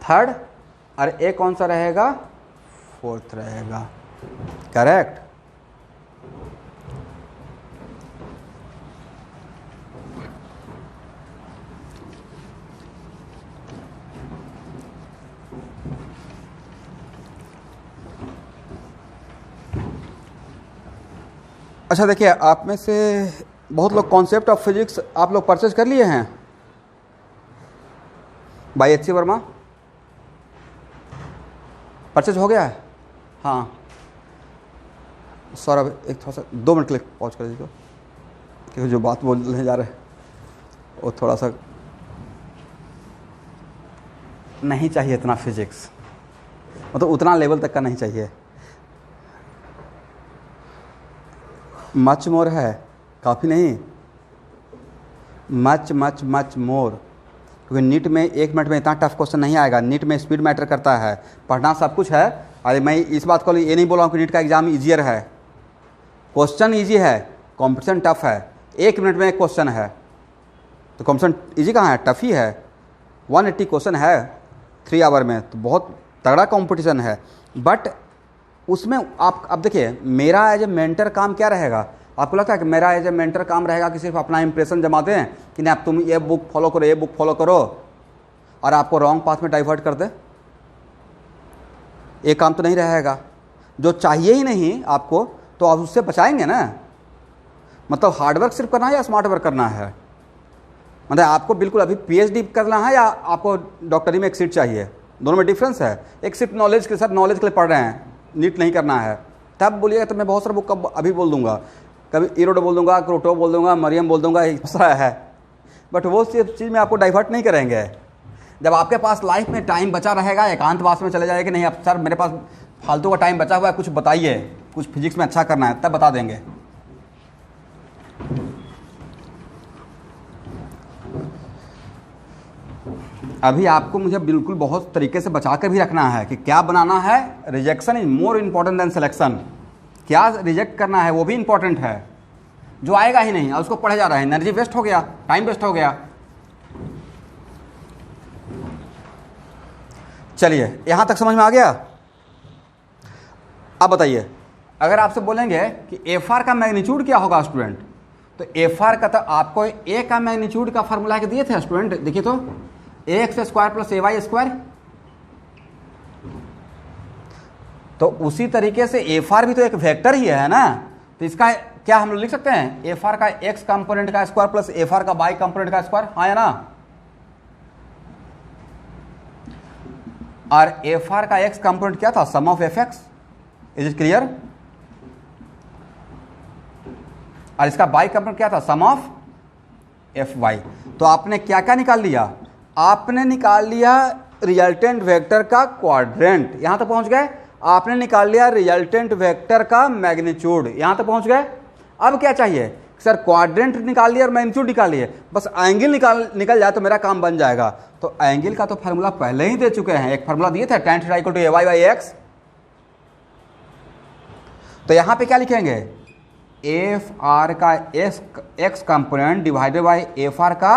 थर्ड. और ए कौन सा रहेगा? फोर्थ रहेगा. करेक्ट. अच्छा देखिए, आप में से बहुत लोग कॉन्सेप्ट ऑफ फिजिक्स आप लोग परचेज कर लिए हैं by H C Verma, purchase हो गया है? हाँ सौरभ, एक थोड़ा सा 2 मिनट के लिए पॉज कर दीजिए, क्योंकि जो बात बोलने जा रहे हैं वो थोड़ा सा नहीं चाहिए, इतना फिजिक्स मतलब उतना लेवल तक का नहीं चाहिए. मच मोर है, काफ़ी नहीं, मच मच मच मोर. क्योंकि नीट में 1 मिनट में इतना टफ क्वेश्चन नहीं आएगा. नीट में स्पीड मैटर करता है, पढ़ना सब कुछ है. अरे मैं इस बात को ये नहीं बोल रहा हूँ कि नीट का एग्जाम ईजियर है. क्वेश्चन ईजी है, कॉम्पिटिशन टफ है. 1 मिनट में एक क्वेश्चन है तो कॉम्पिटिशन ईजी कहाँ है? टफ ही है. 180 क्वेश्चन है 3 आवर में, तो बहुत तगड़ा कॉम्पिटिशन है. बट उसमें आप अब देखिए, मेरा एज ए मेंटर काम क्या रहेगा? आपको लगता है कि मेरा एज ए मेंटर काम रहेगा कि सिर्फ अपना इंप्रेशन जमा दें कि नहीं आप तुम ये बुक फॉलो करो, ये बुक फॉलो करो, और आपको रॉन्ग पाथ में डाइवर्ट कर दे? ये काम तो नहीं रहेगा. जो चाहिए ही नहीं आपको, तो आप उससे बचाएंगे ना. मतलब हार्डवर्क सिर्फ करना है या स्मार्ट वर्क करना है? मतलब आपको बिल्कुल अभी पीएचडी करना है या आपको डॉक्टरी में एक सीट चाहिए? दोनों में डिफरेंस है. एक सिर्फ नॉलेज के साथ, नॉलेज के लिए पढ़ रहे हैं, नीट नहीं करना है, तब बोलिएगा तो मैं बहुत सारा बुक अभी बोल दूंगा. कभी इरोडो बोल दूंगा, क्रोटो बोल दूंगा, मरियम बोल दूंगा, दूसरा है. बट वो सिर्फ चीज़ में आपको डाइवर्ट नहीं करेंगे. जब आपके पास लाइफ में टाइम बचा रहेगा, एकांतवास में चले जाएगा कि नहीं अब सर मेरे पास फालतू का टाइम बचा हुआ है, कुछ बताइए, कुछ फिजिक्स में अच्छा करना है, तब बता देंगे. अभी आपको मुझे बिल्कुल बहुत तरीके से बचा कर भी रखना है कि क्या बनाना है. Rejection is more important than selection. क्या रिजेक्ट करना है वो भी इंपॉर्टेंट है. जो आएगा ही नहीं और उसको पढ़े जा रहा है, एनर्जी वेस्ट हो गया, टाइम वेस्ट हो गया. चलिए, यहां तक समझ में आ गया? अब बताइए, अगर आपसे बोलेंगे कि एफ आर का मैग्नीट्यूड क्या होगा स्टूडेंट, तो एफ आर का, तो आपको ए का मैग्नीट्यूड का फॉर्मूला के दिए थे स्टूडेंट, देखिए तो ax² प्लस ay². तो उसी तरीके से एफ आर भी तो एक वेक्टर ही है ना. तो इसका क्या हम लोग लिख सकते हैं? एफ आर का x कंपोनेंट का स्क्वायर प्लस एफ आर का y कंपोनेंट का स्क्वायर, हाँ या ना? और एफ आर का x कंपोनेंट क्या था? Sum of F X. Is it clear? और इसका y कंपोनेंट क्या था? Sum of F Y. तो आपने क्या क्या निकाल लिया? आपने निकाल लिया रिजल्टेंट वेक्टर का क्वाड्रेंट, यहां तक पहुंच गए. आपने निकाल लिया रिजल्टेंट वेक्टर का मैग्नीट्यूड, यहां तक पहुंच गए. अब क्या चाहिए सर? क्वाड्रेंट निकाल लिया और मैग्नीट्यूड निकाल लिए, बस एंगल निकल जाए तो मेरा काम बन जाएगा. तो एंगल का तो फार्मूला पहले ही दे चुके हैं. एक फार्मूला दिए थे, tan θ = ay/x. तो यहां पे क्या लिखेंगे? एफ आर का X component divided by F R का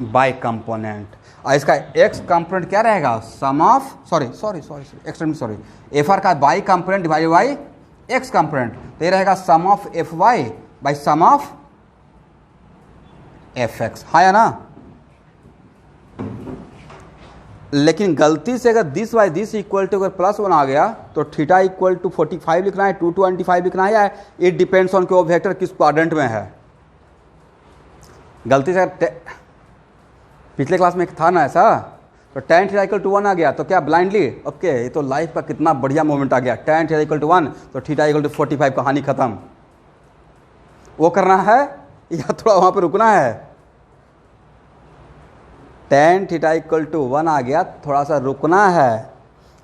बाई कंपोनेंट. और इसका एक्स कंपोनेंट क्या रहेगा? Sum of sorry F R का Y component divided by X component. तो ये रहेगा sum of F Y by sum of F X, हाँ या ना? लेकिन गलती से अगर this by this equal to अगर +1 आ गया तो थीटा इक्वल टू 45 लिखना है, 225 लिखना है, या इट डिपेंड्स ऑन कि वो वेक्टर किस क्वाड्रेंट में है। गलती से पिछले क्लास में था ना ऐसा, तो tan थीटा इक्वल टू 1 आ गया तो क्या ब्लाइंडली ओके, ये तो लाइफ का कितना बढ़िया मोमेंट आ गया, tan थीटा इक्वल टू 1 तो थीटा इक्वल टू 45, कहानी खत्म। वो करना है या थोड़ा वहाँ पर रुकना है? tan थीटा इक्वल टू 1 आ गया, थोड़ा सा रुकना है।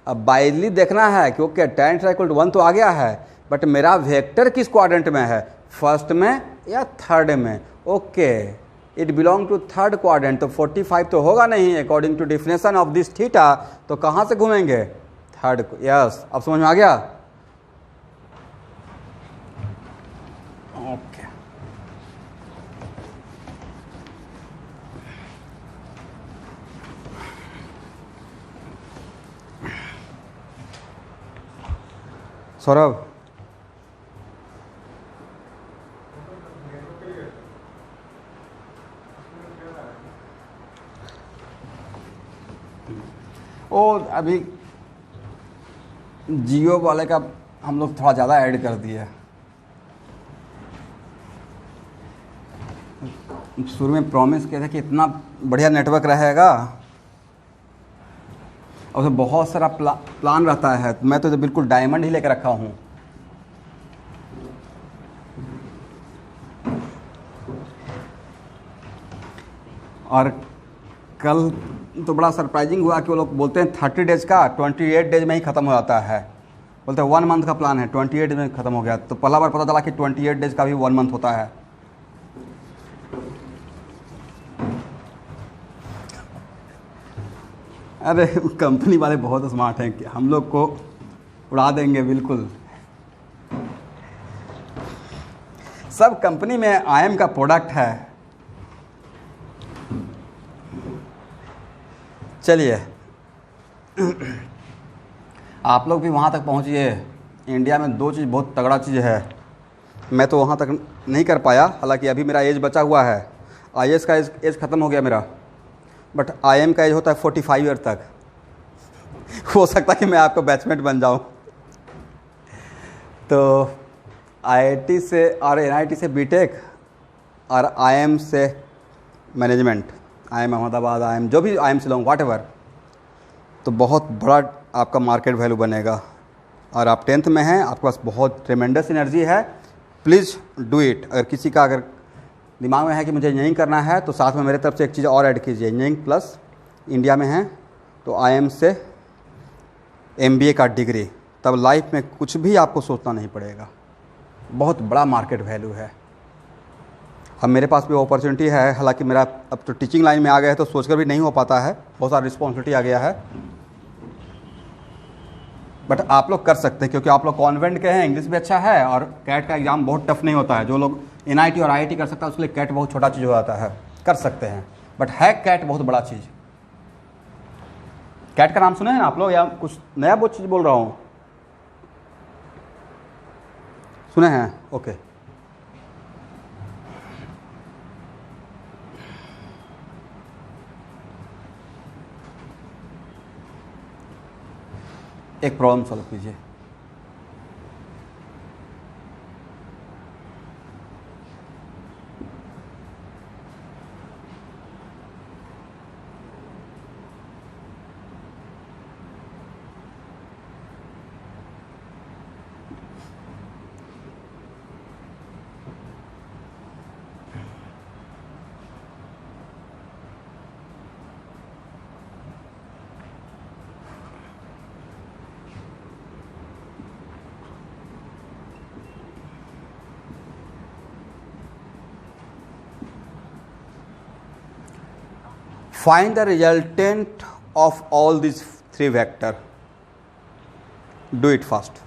अब बाइनली देखना है क्योंकि tan थीटा इक्वल टू 1 तो आ गया है, बट मेरा वेक्टर किस क्वाड्रेंट में है, फर्स्ट में या थर्ड में? Okay, it belong to third quadrant, तो 45 तो होगा नहीं according to definition of this theta, तो कहाँ से घूमेंगे? थर्ड। यस, अब समझ में आ गया? ओके, सौरभ ओ अभी जियो वाले का हम लोग थोड़ा ज़्यादा ऐड कर दिए। शुरू में प्रॉमिस किया था कि इतना बढ़िया नेटवर्क रहेगा, और उसमें बहुत सारा प्लान रहता है। मैं तो बिल्कुल डायमंड ही लेकर रखा हूँ। और कल तो बड़ा सरप्राइजिंग हुआ कि वो लोग बोलते हैं 30 डेज का 28 डेज में ही ख़त्म हो जाता है। बोलते हैं 1 मंथ का प्लान है, 28 डेज में ख़त्म हो गया। तो पहला बार पता चला कि 28 डेज का भी 1 मंथ होता है। अरे कंपनी वाले बहुत स्मार्ट हैं कि हम लोग को उड़ा देंगे बिल्कुल। सब कंपनी में IM का प्रोडक्ट है। चलिए आप लोग भी वहाँ तक पहुँचिए। इंडिया में 2 चीज़ बहुत तगड़ा चीज़ है, मैं तो वहाँ तक नहीं कर पाया, हालांकि अभी मेरा एज बचा हुआ है। IS का एज ख़त्म हो गया मेरा, बट IM का एज होता है 45 ईयर तक। हो सकता है कि मैं आपका बैचमेट बन जाऊँ। तो IIT से और NIT से BTech और IM से मैनेजमेंट, IM अहमदाबाद, IM जो भी IM शिलोंग वाट एवर, तो बहुत बड़ा आपका मार्केट वैल्यू बनेगा। और आप 10th में हैं, आपके पास बहुत ट्रेमेंडस एनर्जी है, प्लीज़ डू इट। अगर किसी का अगर दिमाग में है कि मुझे इंजीनियरिंग करना है, तो साथ में मेरे तरफ से एक चीज़ और ऐड कीजिए, इंजीनियरिंग प्लस इंडिया में है तो IM से MBA का डिग्री, तब लाइफ में कुछ भी आपको सोचना नहीं पड़ेगा। बहुत बड़ा मार्केट वैल्यू है। अब मेरे पास भी अपॉर्चुनिटी है, हालांकि मेरा अब तो टीचिंग लाइन में आ गया है तो सोचकर भी नहीं हो पाता है, बहुत सारा रिस्पॉन्सिबिलिटी आ गया है। बट आप लोग कर सकते हैं क्योंकि आप लोग कॉन्वेंट के हैं, इंग्लिश भी अच्छा है, और कैट का एग्ज़ाम बहुत टफ नहीं होता है। जो लोग NIT और IIT कर सकता है उसके लिए कैट बहुत छोटा चीज़ हो जाता है, कर सकते हैं। बट है कैट बहुत बड़ा चीज़। कैट का नाम सुने हैं आप लोग, या कुछ नया बहुत चीज़ बोल रहा हूँ? सुने हैं? ओके। एक प्रॉब्लम सॉल्व कीजिए। Find the resultant of all these 3 vector. Do it fast.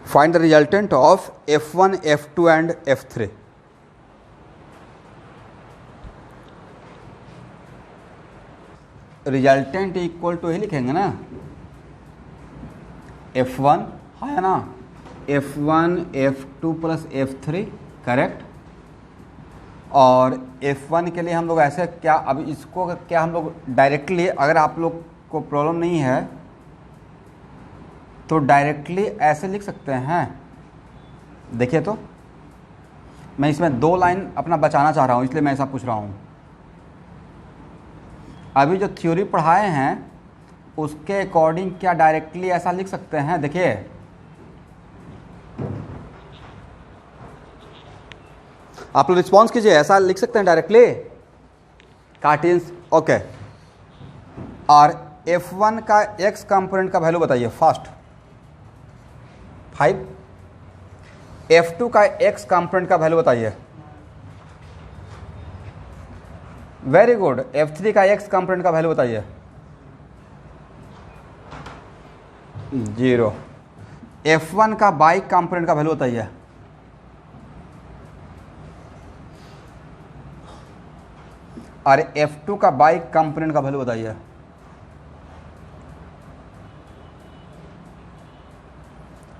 Find the resultant of F1, F2 and F3. Resultant equal to ही लिखेंगे ना, F1 है ना, F1 F2 plus F3, correct. और F1 के लिए हम लोग ऐसे क्या, अब इसको क्या हम लोग डायरेक्टली, अगर आप लोग को प्रॉब्लम नहीं है तो डायरेक्टली ऐसे लिख सकते हैं। देखिए तो मैं इसमें 2 लाइन अपना बचाना चाह रहा हूँ, इसलिए मैं ऐसा पूछ रहा हूँ। अभी जो थ्योरी पढ़ाए हैं उसके अकॉर्डिंग क्या डायरेक्टली ऐसा लिख सकते हैं? देखिए आप लोग रिस्पॉन्स कीजिए, ऐसा लिख सकते हैं डायरेक्टली कार्टेशियन, ओके। और F1 का x कंपोनेंट का वैल्यू बताइए फर्स्ट, 5। F2 का x कंपोनेंट का वैल्यू बताइए, वेरी गुड। F3 का x कंपोनेंट का वैल्यू बताइए, 0। F1 का y कंपोनेंट का वैल्यू बताइए, और F2 का y कंपोनेंट का वैल्यू बताइए।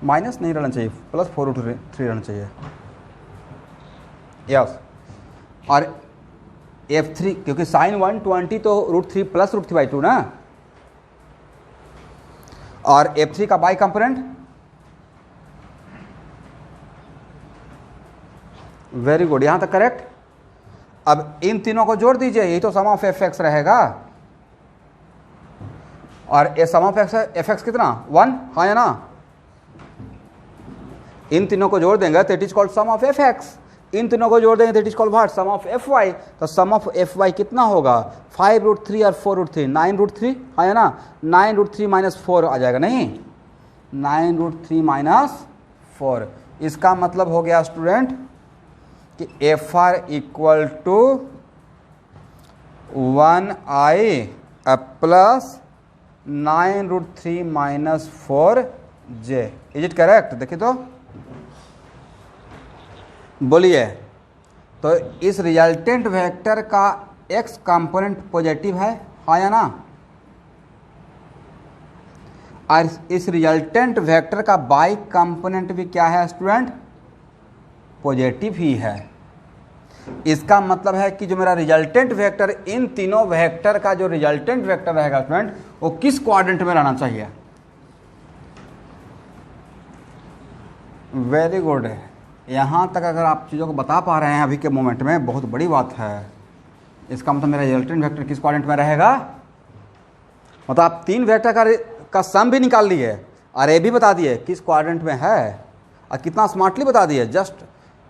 माइनस नहीं रहना चाहिए, +4√3 रहना चाहिए, यस। और F3 क्योंकि sin 120 तो √3 + √3/2 ना। और F3 का y कंपोनेंट, वेरी गुड, यहां तक करेक्ट। अब इन तीनों को जोड़ दीजिए, यही तो सम ऑफ fx रहेगा। और ये सम ऑफ fx कितना, 1, हाँ या ना। इन तीनों को जोड़ देंगे तो it is called sum of fx। इन तीनों को जोड़ देंगे तो it is called what, sum of fy। तो सम ऑफ fy कितना होगा, 5√3 और 4√3, 9√3, हाँ या ना। 9√3 - 4 आ जाएगा, नहीं 9√3 - 4। इसका मतलब हो गया स्टूडेंट कि FR equal to 1i plus 9√3 - 4j। Is it correct? देखिए तो बोलिए। तो इस रिजल्टेंट वेक्टर का x कंपोनेंट पॉजिटिव है, हाँ या ना। और इस रिजल्टेंट वेक्टर का y कंपोनेंट भी क्या है स्टूडेंट, पॉजिटिव ही है। इसका मतलब है कि जो मेरा रिजल्टेंट वेक्टर, इन तीनों वेक्टर का जो रिजल्टेंट वेक्टर रहेगा स्टूडेंट, वो किस क्वाड्रेंट में रहना चाहिए। Very good. यहाँ तक अगर आप चीज़ों को बता पा रहे हैं अभी के मोमेंट में, बहुत बड़ी बात है। इसका मतलब मेरा रिजल्टेंट वेक्टर किस क्वाड्रेंट में रहेगा, मतलब आप 3 वेक्टर का सम भी निकाल लिए और ये भी बता दिए किस क्वाड्रेंट में है, और कितना स्मार्टली बता दिए, just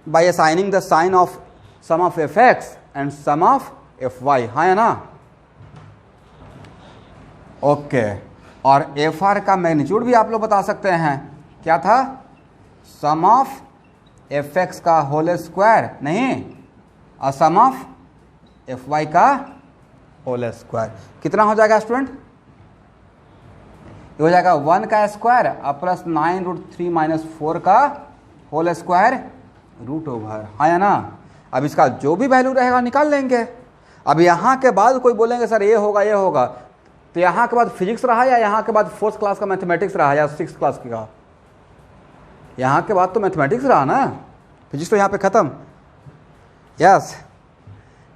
by assigning the sign of sum of fx and sum of fy, हाँ या ना। ओके। और fr का मैग्नीट्यूड भी आप लोग बता सकते हैं, क्या था, सम ऑफ fx का होल स्क्वायर, नहीं, और सम ऑफ fy का होल स्क्वायर। कितना हो जाएगा स्टूडेंट, ये हो जाएगा 1 का स्क्वायर और प्लस 9√3 - 4 का होल स्क्वायर √, हाँ या ना। अब इसका जो भी वैल्यू रहेगा निकाल लेंगे। अब यहाँ के बाद कोई बोलेंगे सर ये होगा ये होगा, तो यहाँ के बाद फिजिक्स रहा या यहाँ के बाद 4th क्लास का मैथमेटिक्स रहा या 6th क्लास का, यहाँ के बाद तो मैथमेटिक्स रहा ना, फिजिक्स तो यहाँ पे ख़त्म, यस।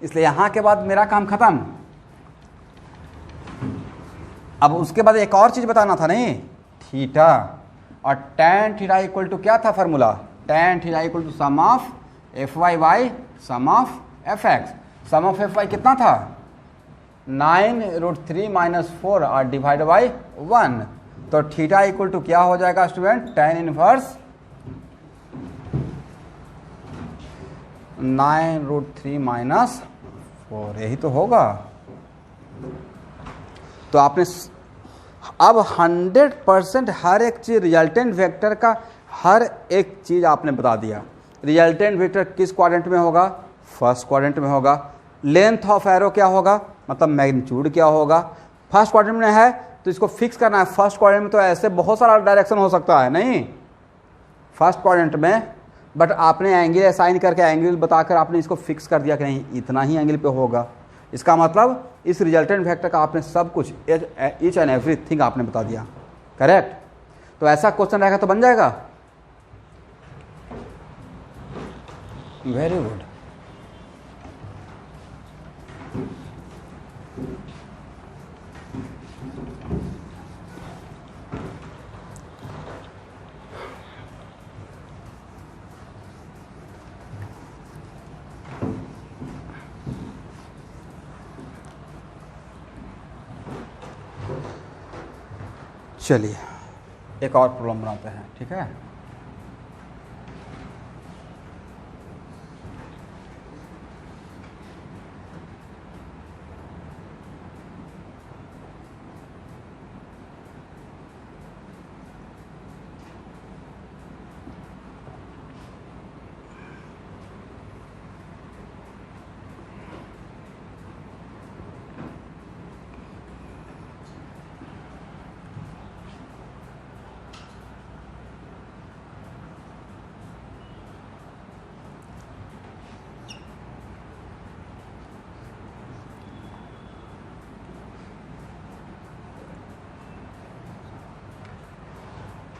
इसलिए यहाँ के बाद मेरा काम ख़त्म। अब उसके बाद एक और चीज़ बताना था, नहीं, थीटा। और tan थीटा इक्वल टू क्या था formula, tan theta equal to sum of fy by sum of fx। Sum of fy कितना था, 9√3 - 4 और डिवाइड बाई 1। तो थीटा इक्वल टू क्या हो जाएगा स्टूडेंट, tan इनवर्स 9√3 - 4, यही तो होगा। तो आपने अब 100% हर एक चीज़ रिजल्टेंट वेक्टर का हर एक चीज़ आपने बता दिया। रिजल्टेंट वेक्टर किस क्वाड्रेंट में होगा, फर्स्ट क्वाड्रेंट में होगा। लेंथ ऑफ एरो क्या होगा, मतलब मैग्नीट्यूड क्या होगा, फर्स्ट क्वाड्रेंट में है तो इसको फिक्स करना है। फर्स्ट क्वाड्रेंट में तो ऐसे बहुत सारा डायरेक्शन हो सकता है, नहीं फर्स्ट क्वाड्रेंट में, बट आपने एंगल असाइन करके एंगल बताकर आपने इसको फिक्स कर दिया कि नहीं इतना ही एंगल पे होगा। इसका मतलब इस रिजल्टेंट वेक्टर का आपने सब कुछ ईच एंड एवरीथिंग आपने बता दिया, करेक्ट। तो ऐसा क्वेश्चन रहेगा तो बन जाएगा, वेरी गुड। चलिए एक और प्रॉब्लम बनाते हैं, ठीक है।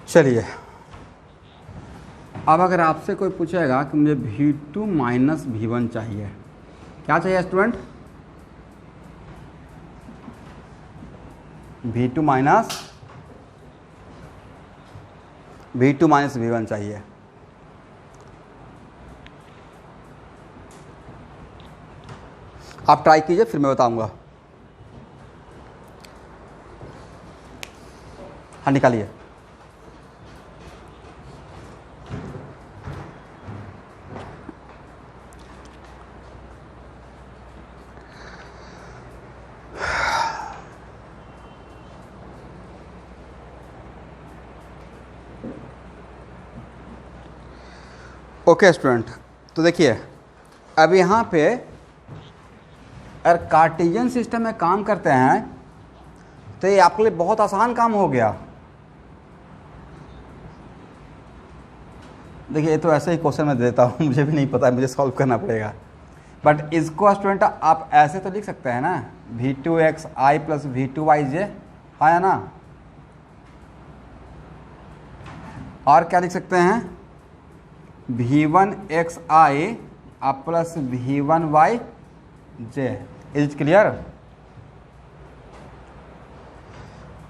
चलिए अब अगर आपसे कोई पूछेगा कि मुझे V2 माइनस V1 चाहिए, क्या चाहिए स्टूडेंट? V2 माइनस V1 चाहिए। आप ट्राई कीजिए, फिर मैं बताऊंगा। हाँ निकालिए। ओके स्टूडेंट, तो देखिए अब यहाँ पे अगर कार्टेशियन सिस्टम में काम करते हैं तो ये आपके लिए बहुत आसान काम हो गया। देखिए ये तो ऐसे ही क्वेश्चन मैं देता हूँ, मुझे भी नहीं पता, मुझे सॉल्व करना पड़ेगा। बट इसको स्टूडेंट आप ऐसे तो लिख सकते हैं ना, V2xi प्लस V2yj, है ना। और क्या लिख सकते हैं, V1xi plus V1yj। Is clear?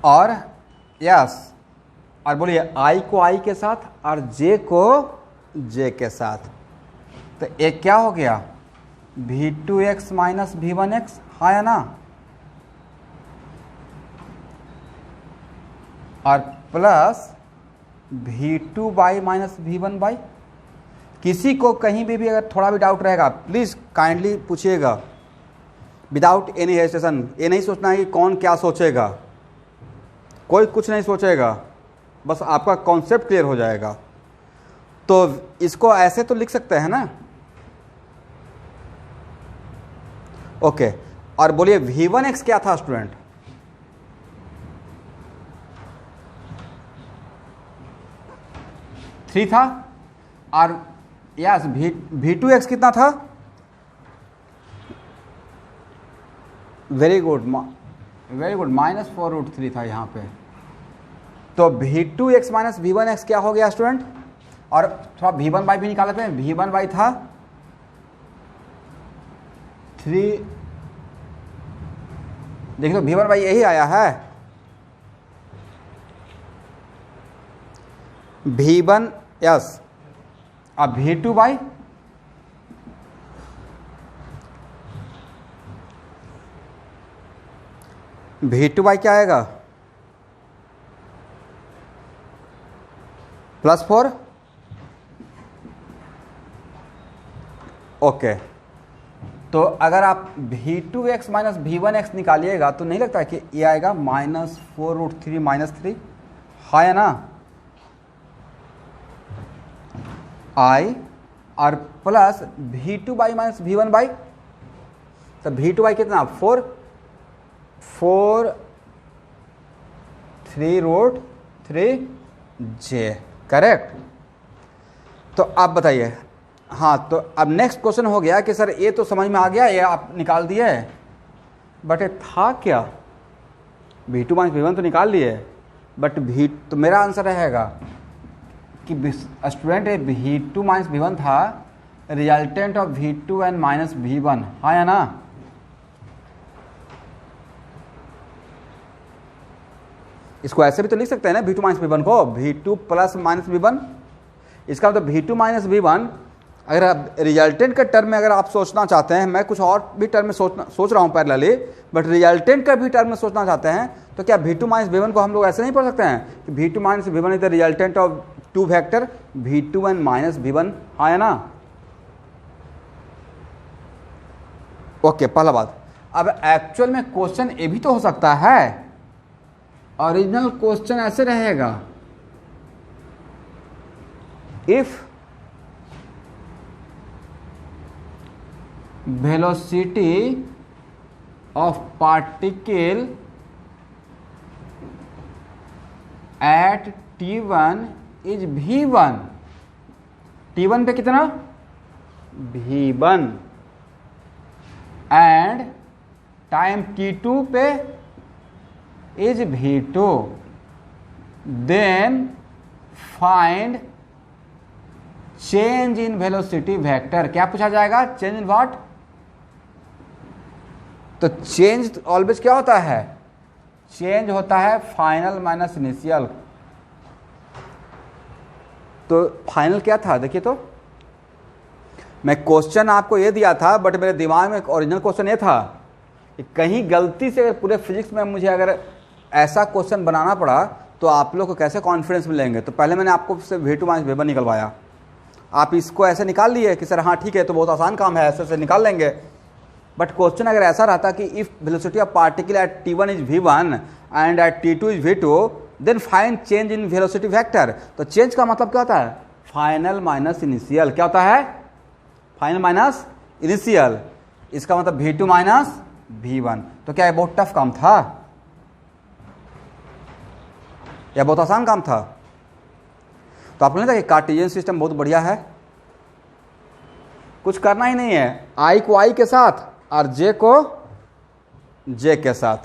और यस, और बोलिए i को i के साथ और j को j के साथ, तो एक क्या हो गया, V2x माइनस V1x, है ना। और प्लस V2y माइनस V1y। किसी को कहीं भी अगर थोड़ा भी डाउट रहेगा प्लीज़ काइंडली पूछिएगा, विदाउट एनी हेजिटेशन। ये नहीं सोचना है कि कौन क्या सोचेगा, कोई कुछ नहीं सोचेगा, बस आपका कॉन्सेप्ट क्लियर हो जाएगा। तो इसको ऐसे तो लिख सकते हैं ना। ओके, और बोलिए V1x क्या था स्टूडेंट? थ्री था। और यस V2x कितना था? वेरी गुड, -4√3 था यहाँ पे। तो V2x माइनस V1x क्या हो गया स्टूडेंट? और थोड़ा V1y भी निकाल लेते हैं। V1y था 3, देखिए तो V1y यही आया है। V1 यस, अब V2y क्या आएगा? +4। ओके, तो अगर आप V2x माइनस V1x निकालिएगा तो नहीं लगता कि ये आएगा -4√3 -3, है ना। I और प्लस V2y माइनस V1y, तो V2y कितना? 3√3j, correct. तो आप बताइए। हाँ, तो अब नेक्स्ट क्वेश्चन हो गया कि सर ये तो समझ में आ गया, ये आप निकाल दिए, बट ये था क्या? V2 माइनस V1 तो निकाल लिए, बट तो मेरा आंसर रहेगा कि स्टूडेंट V2 माइनस V1 था resultant of V2 and minus V1, हाँ या ना। इसको ऐसे भी तो लिख सकते हैं ना, V2 माइनस V1 को V2 प्लस माइनस V1। इसका मतलब V2 माइनस V1 अगर आप रिजल्टेंट के टर्म में अगर आप सोचना चाहते हैं, मैं कुछ और भी टर्म में सोच रहा हूँ पैरेलली, बट रिजल्टेंट का भी टर्म में सोचना चाहते हैं, तो क्या V2 माइनस V1 को हम लोग ऐसे नहीं पढ़ सकते हैं कि V2 minus V1 is the resultant of two vector V2 minus V1, हाँ या ना? ओके, पहला बात। अब एक्चुअल में क्वेश्चन ये भी तो हो सकता है, ओरिजिनल क्वेश्चन ऐसे रहेगा, if velocity of particle at t1 is v1, t1 पे कितना v1 and टाइम t2 पे is v2, then find change in velocity vector। क्या पूछा जाएगा? Change in what? तो चेंज ऑलवेज क्या होता है? चेंज होता है फाइनल माइनस इनिशियल। तो फाइनल क्या था देखिए, तो मैं क्वेश्चन आपको ये दिया था, बट मेरे दिमाग में ओरिजिनल क्वेश्चन ये था कि कहीं गलती से पूरे फिजिक्स में मुझे अगर ऐसा क्वेश्चन बनाना पड़ा तो आप लोग को कैसे कॉन्फिडेंस मिलेंगे। तो पहले मैंने आपको सिर्फ V2 माइनस V1 निकलवाया, आप इसको ऐसे निकाल लिए कि सर हाँ ठीक है, तो बहुत आसान काम है, ऐसे निकाल लेंगे। बट क्वेश्चन अगर ऐसा रहता कि if velocity of particle at t1 is v1 and at t2 is v2, then find change in velocity vector. तो चेंज का मतलब क्या होता है? Final minus initial. क्या होता है? Final minus initial. इसका मतलब v2 माइनस v1। तो क्या ये बहुत टफ काम था? यह बहुत आसान काम था? तो आपको नहीं था कि कार्टेशियन सिस्टम बहुत बढ़िया है, कुछ करना ही नहीं है, I को I के साथ और J को J के साथ।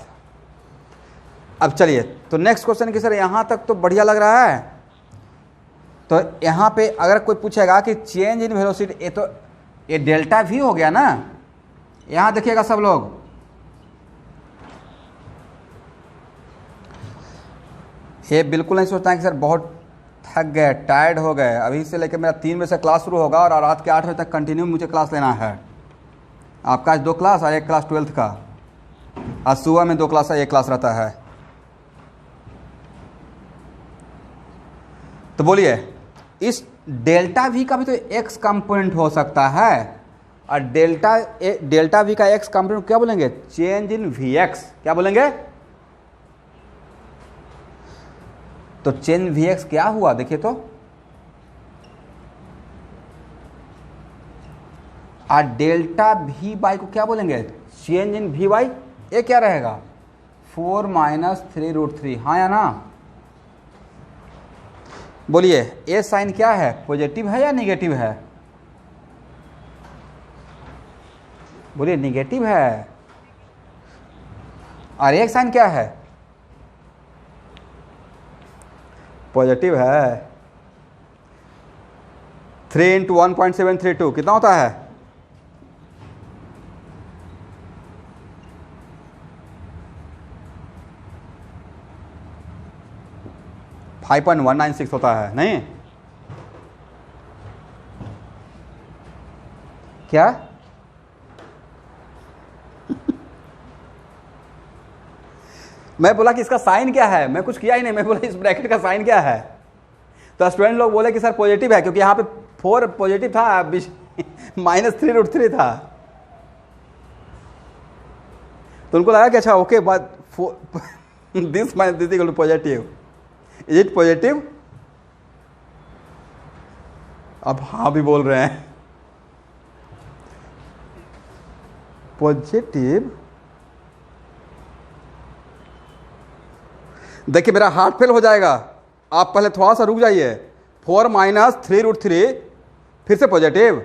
अब चलिए, तो नेक्स्ट क्वेश्चन की सर यहां तक तो बढ़िया लग रहा है। तो यहां पे अगर कोई पूछेगा कि चेंज इन वेलोसिटी, ये तो ये डेल्टा V हो गया ना। यहां देखिएगा सब लोग, ये बिल्कुल नहीं सोचता है कि सर बहुत थक गए, टायर्ड हो गए, अभी से लेकर मेरा 3 बजे से क्लास शुरू होगा और रात के 8 बजे तक कंटिन्यू मुझे क्लास लेना है। आपका आज 2 क्लास और 1 क्लास 12th का, आज सुबह में 2 क्लास और 1 क्लास रहता है। तो बोलिए, इस डेल्टा V का भी तो x कंपोनेंट हो सकता है, और डेल्टा V का x कंपोनेंट क्या बोलेंगे? Change in Vx। क्या बोलेंगे? तो चेंज Vx क्या हुआ देखिए तो, और डेल्टा V बाई को क्या बोलेंगे? Change in V by. ये क्या रहेगा? 4 माइनस 3√3, हाँ या ना? बोलिए, ये साइन क्या है? पॉजिटिव है या निगेटिव है? बोलिए, निगेटिव है। और एक साइन क्या है? पॉजिटिव है। 3 इंटू 1.732 कितना होता है? 5.196 होता है, नहीं? क्या? मैं बोला कि इसका साइन क्या है, मैं कुछ किया ही नहीं, मैं बोला इस ब्रैकेट का साइन क्या है। तो स्टूडेंट लोग बोले कि सर पॉजिटिव है, क्योंकि यहाँ पे 4 पॉजिटिव था, माइनस 3√3 था। तो उनको लगा कि अच्छा ओके, बात this minus this equal to positive, is it positive? अब हाँ भी बोल रहे हैं, पॉजिटिव। देखिए मेरा हार्ट फेल हो जाएगा, आप पहले थोड़ा सा रुक जाइए। 4 माइनस 3√3, फिर से पॉजिटिव।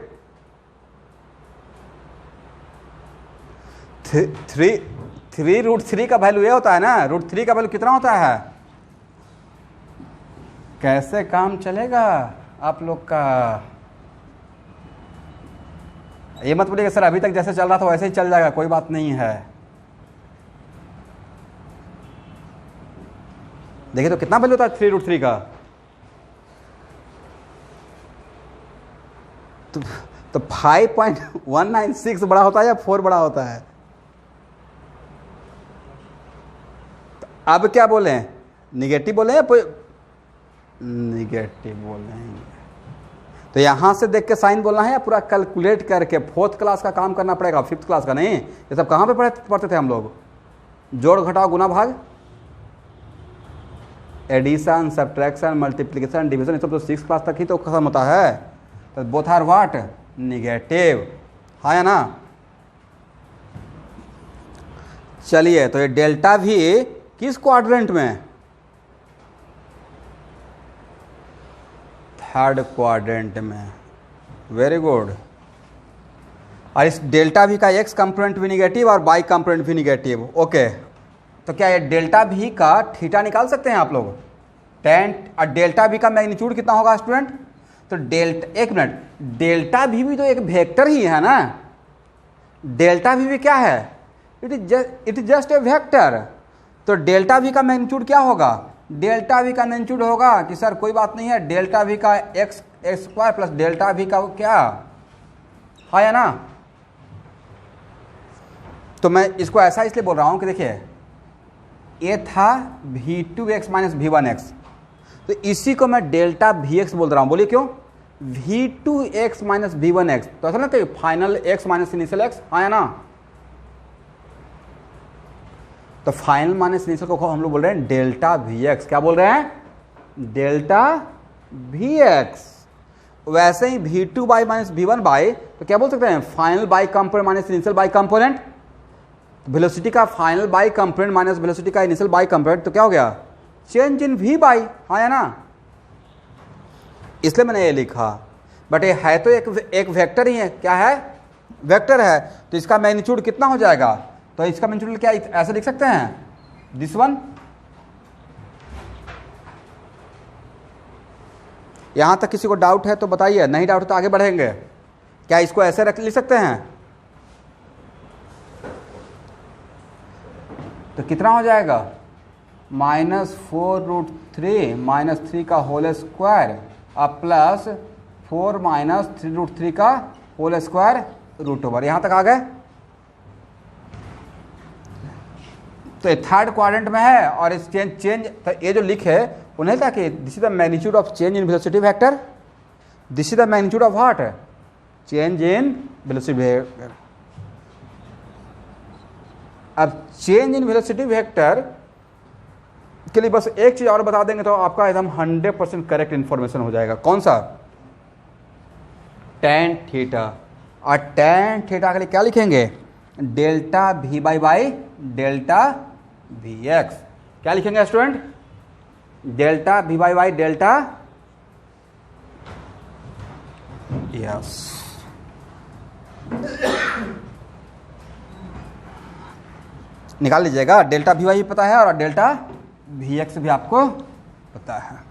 3√3 का वैल्यू ये होता है ना, √3 का वैल्यू कितना होता है? कैसे काम चलेगा आप लोग का? ये मत बोलिएगा सर अभी तक जैसे चल रहा था वैसे ही चल जाएगा, कोई बात नहीं है। देखिए तो कितना वैल्यू होता है 3√3 का? तो, तो 5.196 बड़ा होता है या 4 बड़ा होता है? तो अब क्या बोले, निगेटिव बोले या निगेटिव बोलेंगे? तो यहां से देख के साइन बोलना है या पूरा कैलकुलेट करके? फोर्थ क्लास का काम करना पड़ेगा, फिफ्थ क्लास का नहीं। ये सब कहां पे पढ़ते थे हम लोग? जोड़ घटाव गुना भाग, एडिशन, सब्ट्रैक्शन, मल्टीप्लिकेशन, डिवीजन, ये सब तो 6 क्लास तक ही तो खत्म होता है। तो बोथ आर व्हाट? निगेटिव, हाँ या ना? चलिए, तो ये डेल्टा भी किस क्वाड्रेंट में? थर्ड क्वाड्रेंट में। Very good. और इस डेल्टा भी का एक्स कंपोनेंट भी निगेटिव और वाई कंपोनेंट भी निगेटिव। ओके, तो क्या ये डेल्टा भी का थीटा निकाल सकते हैं आप लोग? टेन, और डेल्टा भी का मैग्नीट्यूड कितना होगा स्टूडेंट? तो डेल्टा, एक मिनट, डेल्टा भी तो एक वेक्टर ही है ना? डेल्टा भी क्या है? It is just a vector. तो डेल्टा भी का मैग्नीट्यूड क्या होगा? डेल्टा वी का मैग्नीट्यूड होगा कि सर कोई बात नहीं है, डेल्टा वी का x square plus delta we का क्या, हाँ या ना? तो मैं इसको ऐसा इसलिए बोल रहा हूं कि देखिए, ये था v2x माइनस v1x, तो इसी को मैं डेल्टा vx बोल रहा हूं। बोलिए क्यों? v2x माइनस v1x, तो ऐसा लगता है final x minus initial x, हाँ या ना? तो फाइनल माइनस इनिशियल को हम लोग बोल रहे हैं डेल्टा vx। क्या बोल रहे हैं? Delta vx। वैसे ही v2 by minus v1 by, तो क्या बोल सकते हैं? Final Y component minus initial Y component. Velocity का final Y component minus velocity का इनिशियल बाई कंपोनेंट, तो क्या हो गया? चेंज इन v बाई, हाँ या ना? इसलिए मैंने ये लिखा। बट ये है तो एक वेक्टर ही है। क्या है? वेक्टर है। तो इसका मैग्नीट्यूड कितना हो जाएगा? तो इसका मैग्नीट्यूड क्या ऐसे लिख सकते हैं? This one. यहां तक किसी को डाउट है तो बताइए, नहीं डाउट तो आगे बढ़ेंगे। क्या इसको ऐसे लिख सकते हैं? तो कितना हो जाएगा? -4√3 माइनस 3 का होल स्क्वायर अब प्लस 4 माइनस 3√3 का होल स्क्वायर रूट ओवर। यहां तक आ गए? तो ये थर्ड क्वाड्रेंट में है और इस चेंज तो ये जो लिखे उन्हें था कि this is the magnitude of change in velocity vector, this is the magnitude of what? Change in velocity vector. अब चेंज इन वेलोसिटी वेक्टर के लिए बस एक चीज और बता देंगे तो आपका एकदम 100% करेक्ट इंफॉर्मेशन हो जाएगा। कौन सा? tan theta. और tan थीटा के लिए क्या लिखेंगे? Delta v by delta vx। क्या लिखेंगे student? Delta v by delta, yes. निकाल लीजिएगा। डेल्टा वी वाई पता है और डेल्टा वी एक्स भी आपको पता है।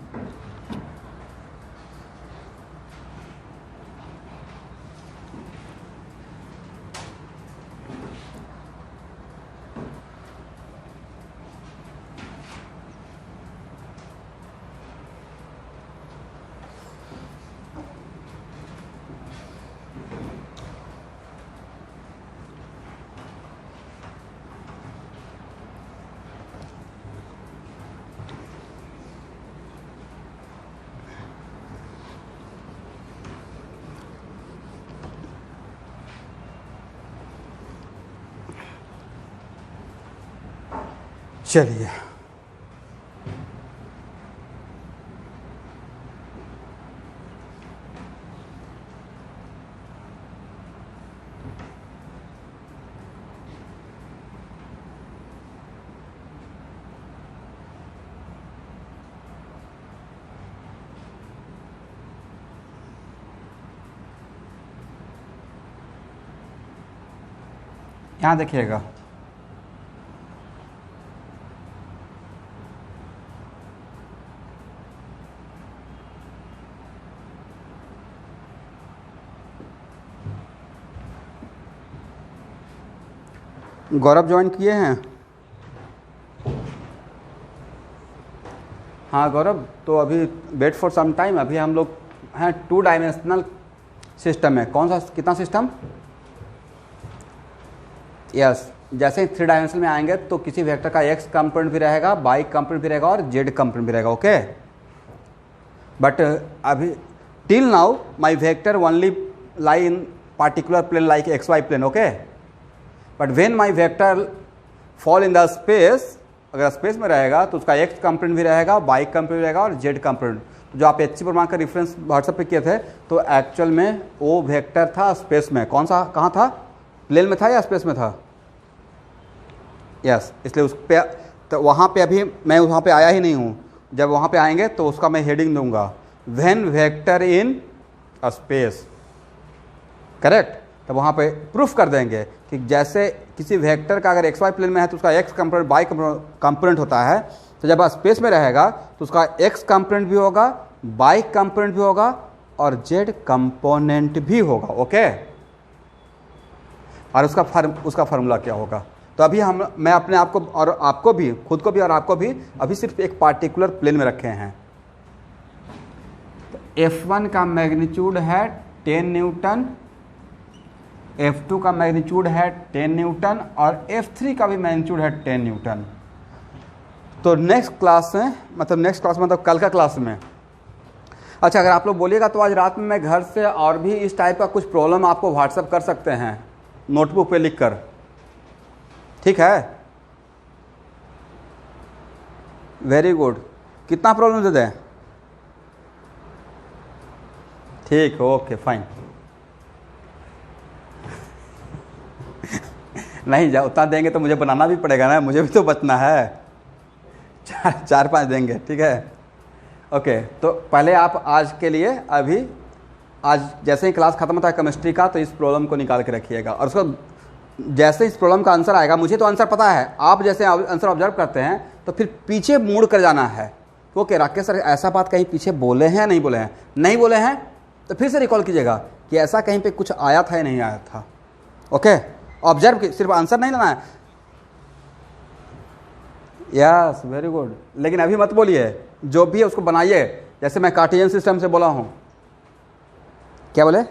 चलिए, यहां देखिएगा। गौरव ज्वाइन किए हैं? हाँ गौरव, तो अभी वेट फॉर सम टाइम। अभी हम लोग हैं 2 डायमेंशनल सिस्टम में। कौन सा, कितना सिस्टम? यस, जैसे ही 3 डायमेंशन में आएंगे तो किसी वेक्टर का x कंपोनेंट भी रहेगा, y कंपोनेंट भी रहेगा और z कंपोनेंट भी रहेगा। ओके, बट अभी till now my vector only lie in particular plane like xy plane, okay, but when my vector fall in the space, अगर स्पेस में रहेगा तो उसका x कंपोनेंट भी रहेगा, y कंपोनेंट भी रहेगा और z कंपोनेंट। तो जो आप HC वर्मा का रेफरेंस व्हाट्सएप पे किए थे, तो एक्चुअल में वो वेक्टर था स्पेस में। कौन सा, कहाँ था? प्लेन में था या स्पेस में था? यस, इसलिए उस पे तो वहाँ पे अभी मैं वहाँ पे आया ही नहीं हूँ। जब वहाँ पे आएंगे तो उसका मैं हेडिंग दूंगा, when vector in a space, correct. तो वहाँ पे प्रूफ कर देंगे कि जैसे किसी वेक्टर का अगर xy प्लेन में है तो उसका x कंपोनेंट y कंपोनेंट होता है, तो जब स्पेस में रहेगा तो उसका x कंपोनेंट भी होगा, y कंपोनेंट भी होगा और z कंपोनेंट भी होगा। ओके, और उसका फार्मूला क्या होगा? तो अभी मैं अपने आप को और आपको भी, खुद को भी और आपको भी अभी सिर्फ एक पार्टिकुलर प्लेन में रखे हैं। तो F1 का मैग्नीट्यूड है 10 न्यूटन, F2 का मैग्नीट्यूड है 10 न्यूटन और F3 का भी मैग्नीट्यूड है 10 न्यूटन। तो नेक्स्ट क्लास में, मतलब कल का क्लास में, अच्छा अगर आप लोग बोलिएगा तो आज रात में मैं घर से और भी इस टाइप का कुछ प्रॉब्लम आपको व्हाट्सएप कर सकते हैं नोटबुक पे लिख कर, ठीक है? Very good. कितना प्रॉब्लम दे दें? ठीक, ओके फाइन। नहीं जा उतना देंगे तो मुझे बनाना भी पड़ेगा ना, मुझे भी तो बचना है। 4-5 देंगे, ठीक है? ओके, तो पहले आप आज के लिए, अभी आज जैसे ही क्लास खत्म होता है केमिस्ट्री का, तो इस प्रॉब्लम को निकाल के रखिएगा और उसको जैसे इस प्रॉब्लम का आंसर आएगा, मुझे तो आंसर पता है, आप जैसे आंसर ऑब्जर्व करते हैं तो फिर पीछे मुड़ कर जाना है। ओके, राकेश सर ऐसा बात कहीं पीछे बोले हैं, नहीं बोले हैं? नहीं बोले हैं तो फिर से रिकॉल कीजिएगा कि ऐसा कहीं पे कुछ आया था या नहीं आया था। ओके, ऑब्जर्व की, सिर्फ आंसर नहीं लाना है। Yes, very good. लेकिन अभी मत बोलिए, जो भी है उसको बनाइए, जैसे मैं कार्टेशियन सिस्टम से बोला हूं। क्या बोले?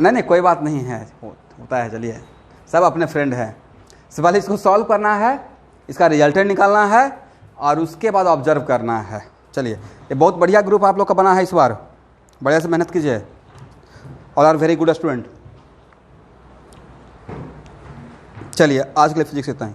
नहीं कोई बात नहीं है, होता है, चलिए, सब अपने फ्रेंड हैं। सवाल इसको सॉल्व करना है, इसका रिजल्टेंट निकालना है और उसके बाद ऑब्जर्व करना है। चलिए, ये बहुत बढ़िया ग्रुप आप लोग का बना है इस बार, बढ़िया से मेहनत कीजिए। All are very good student. चलिए, आज के लिए फिजिक्स इतना ही।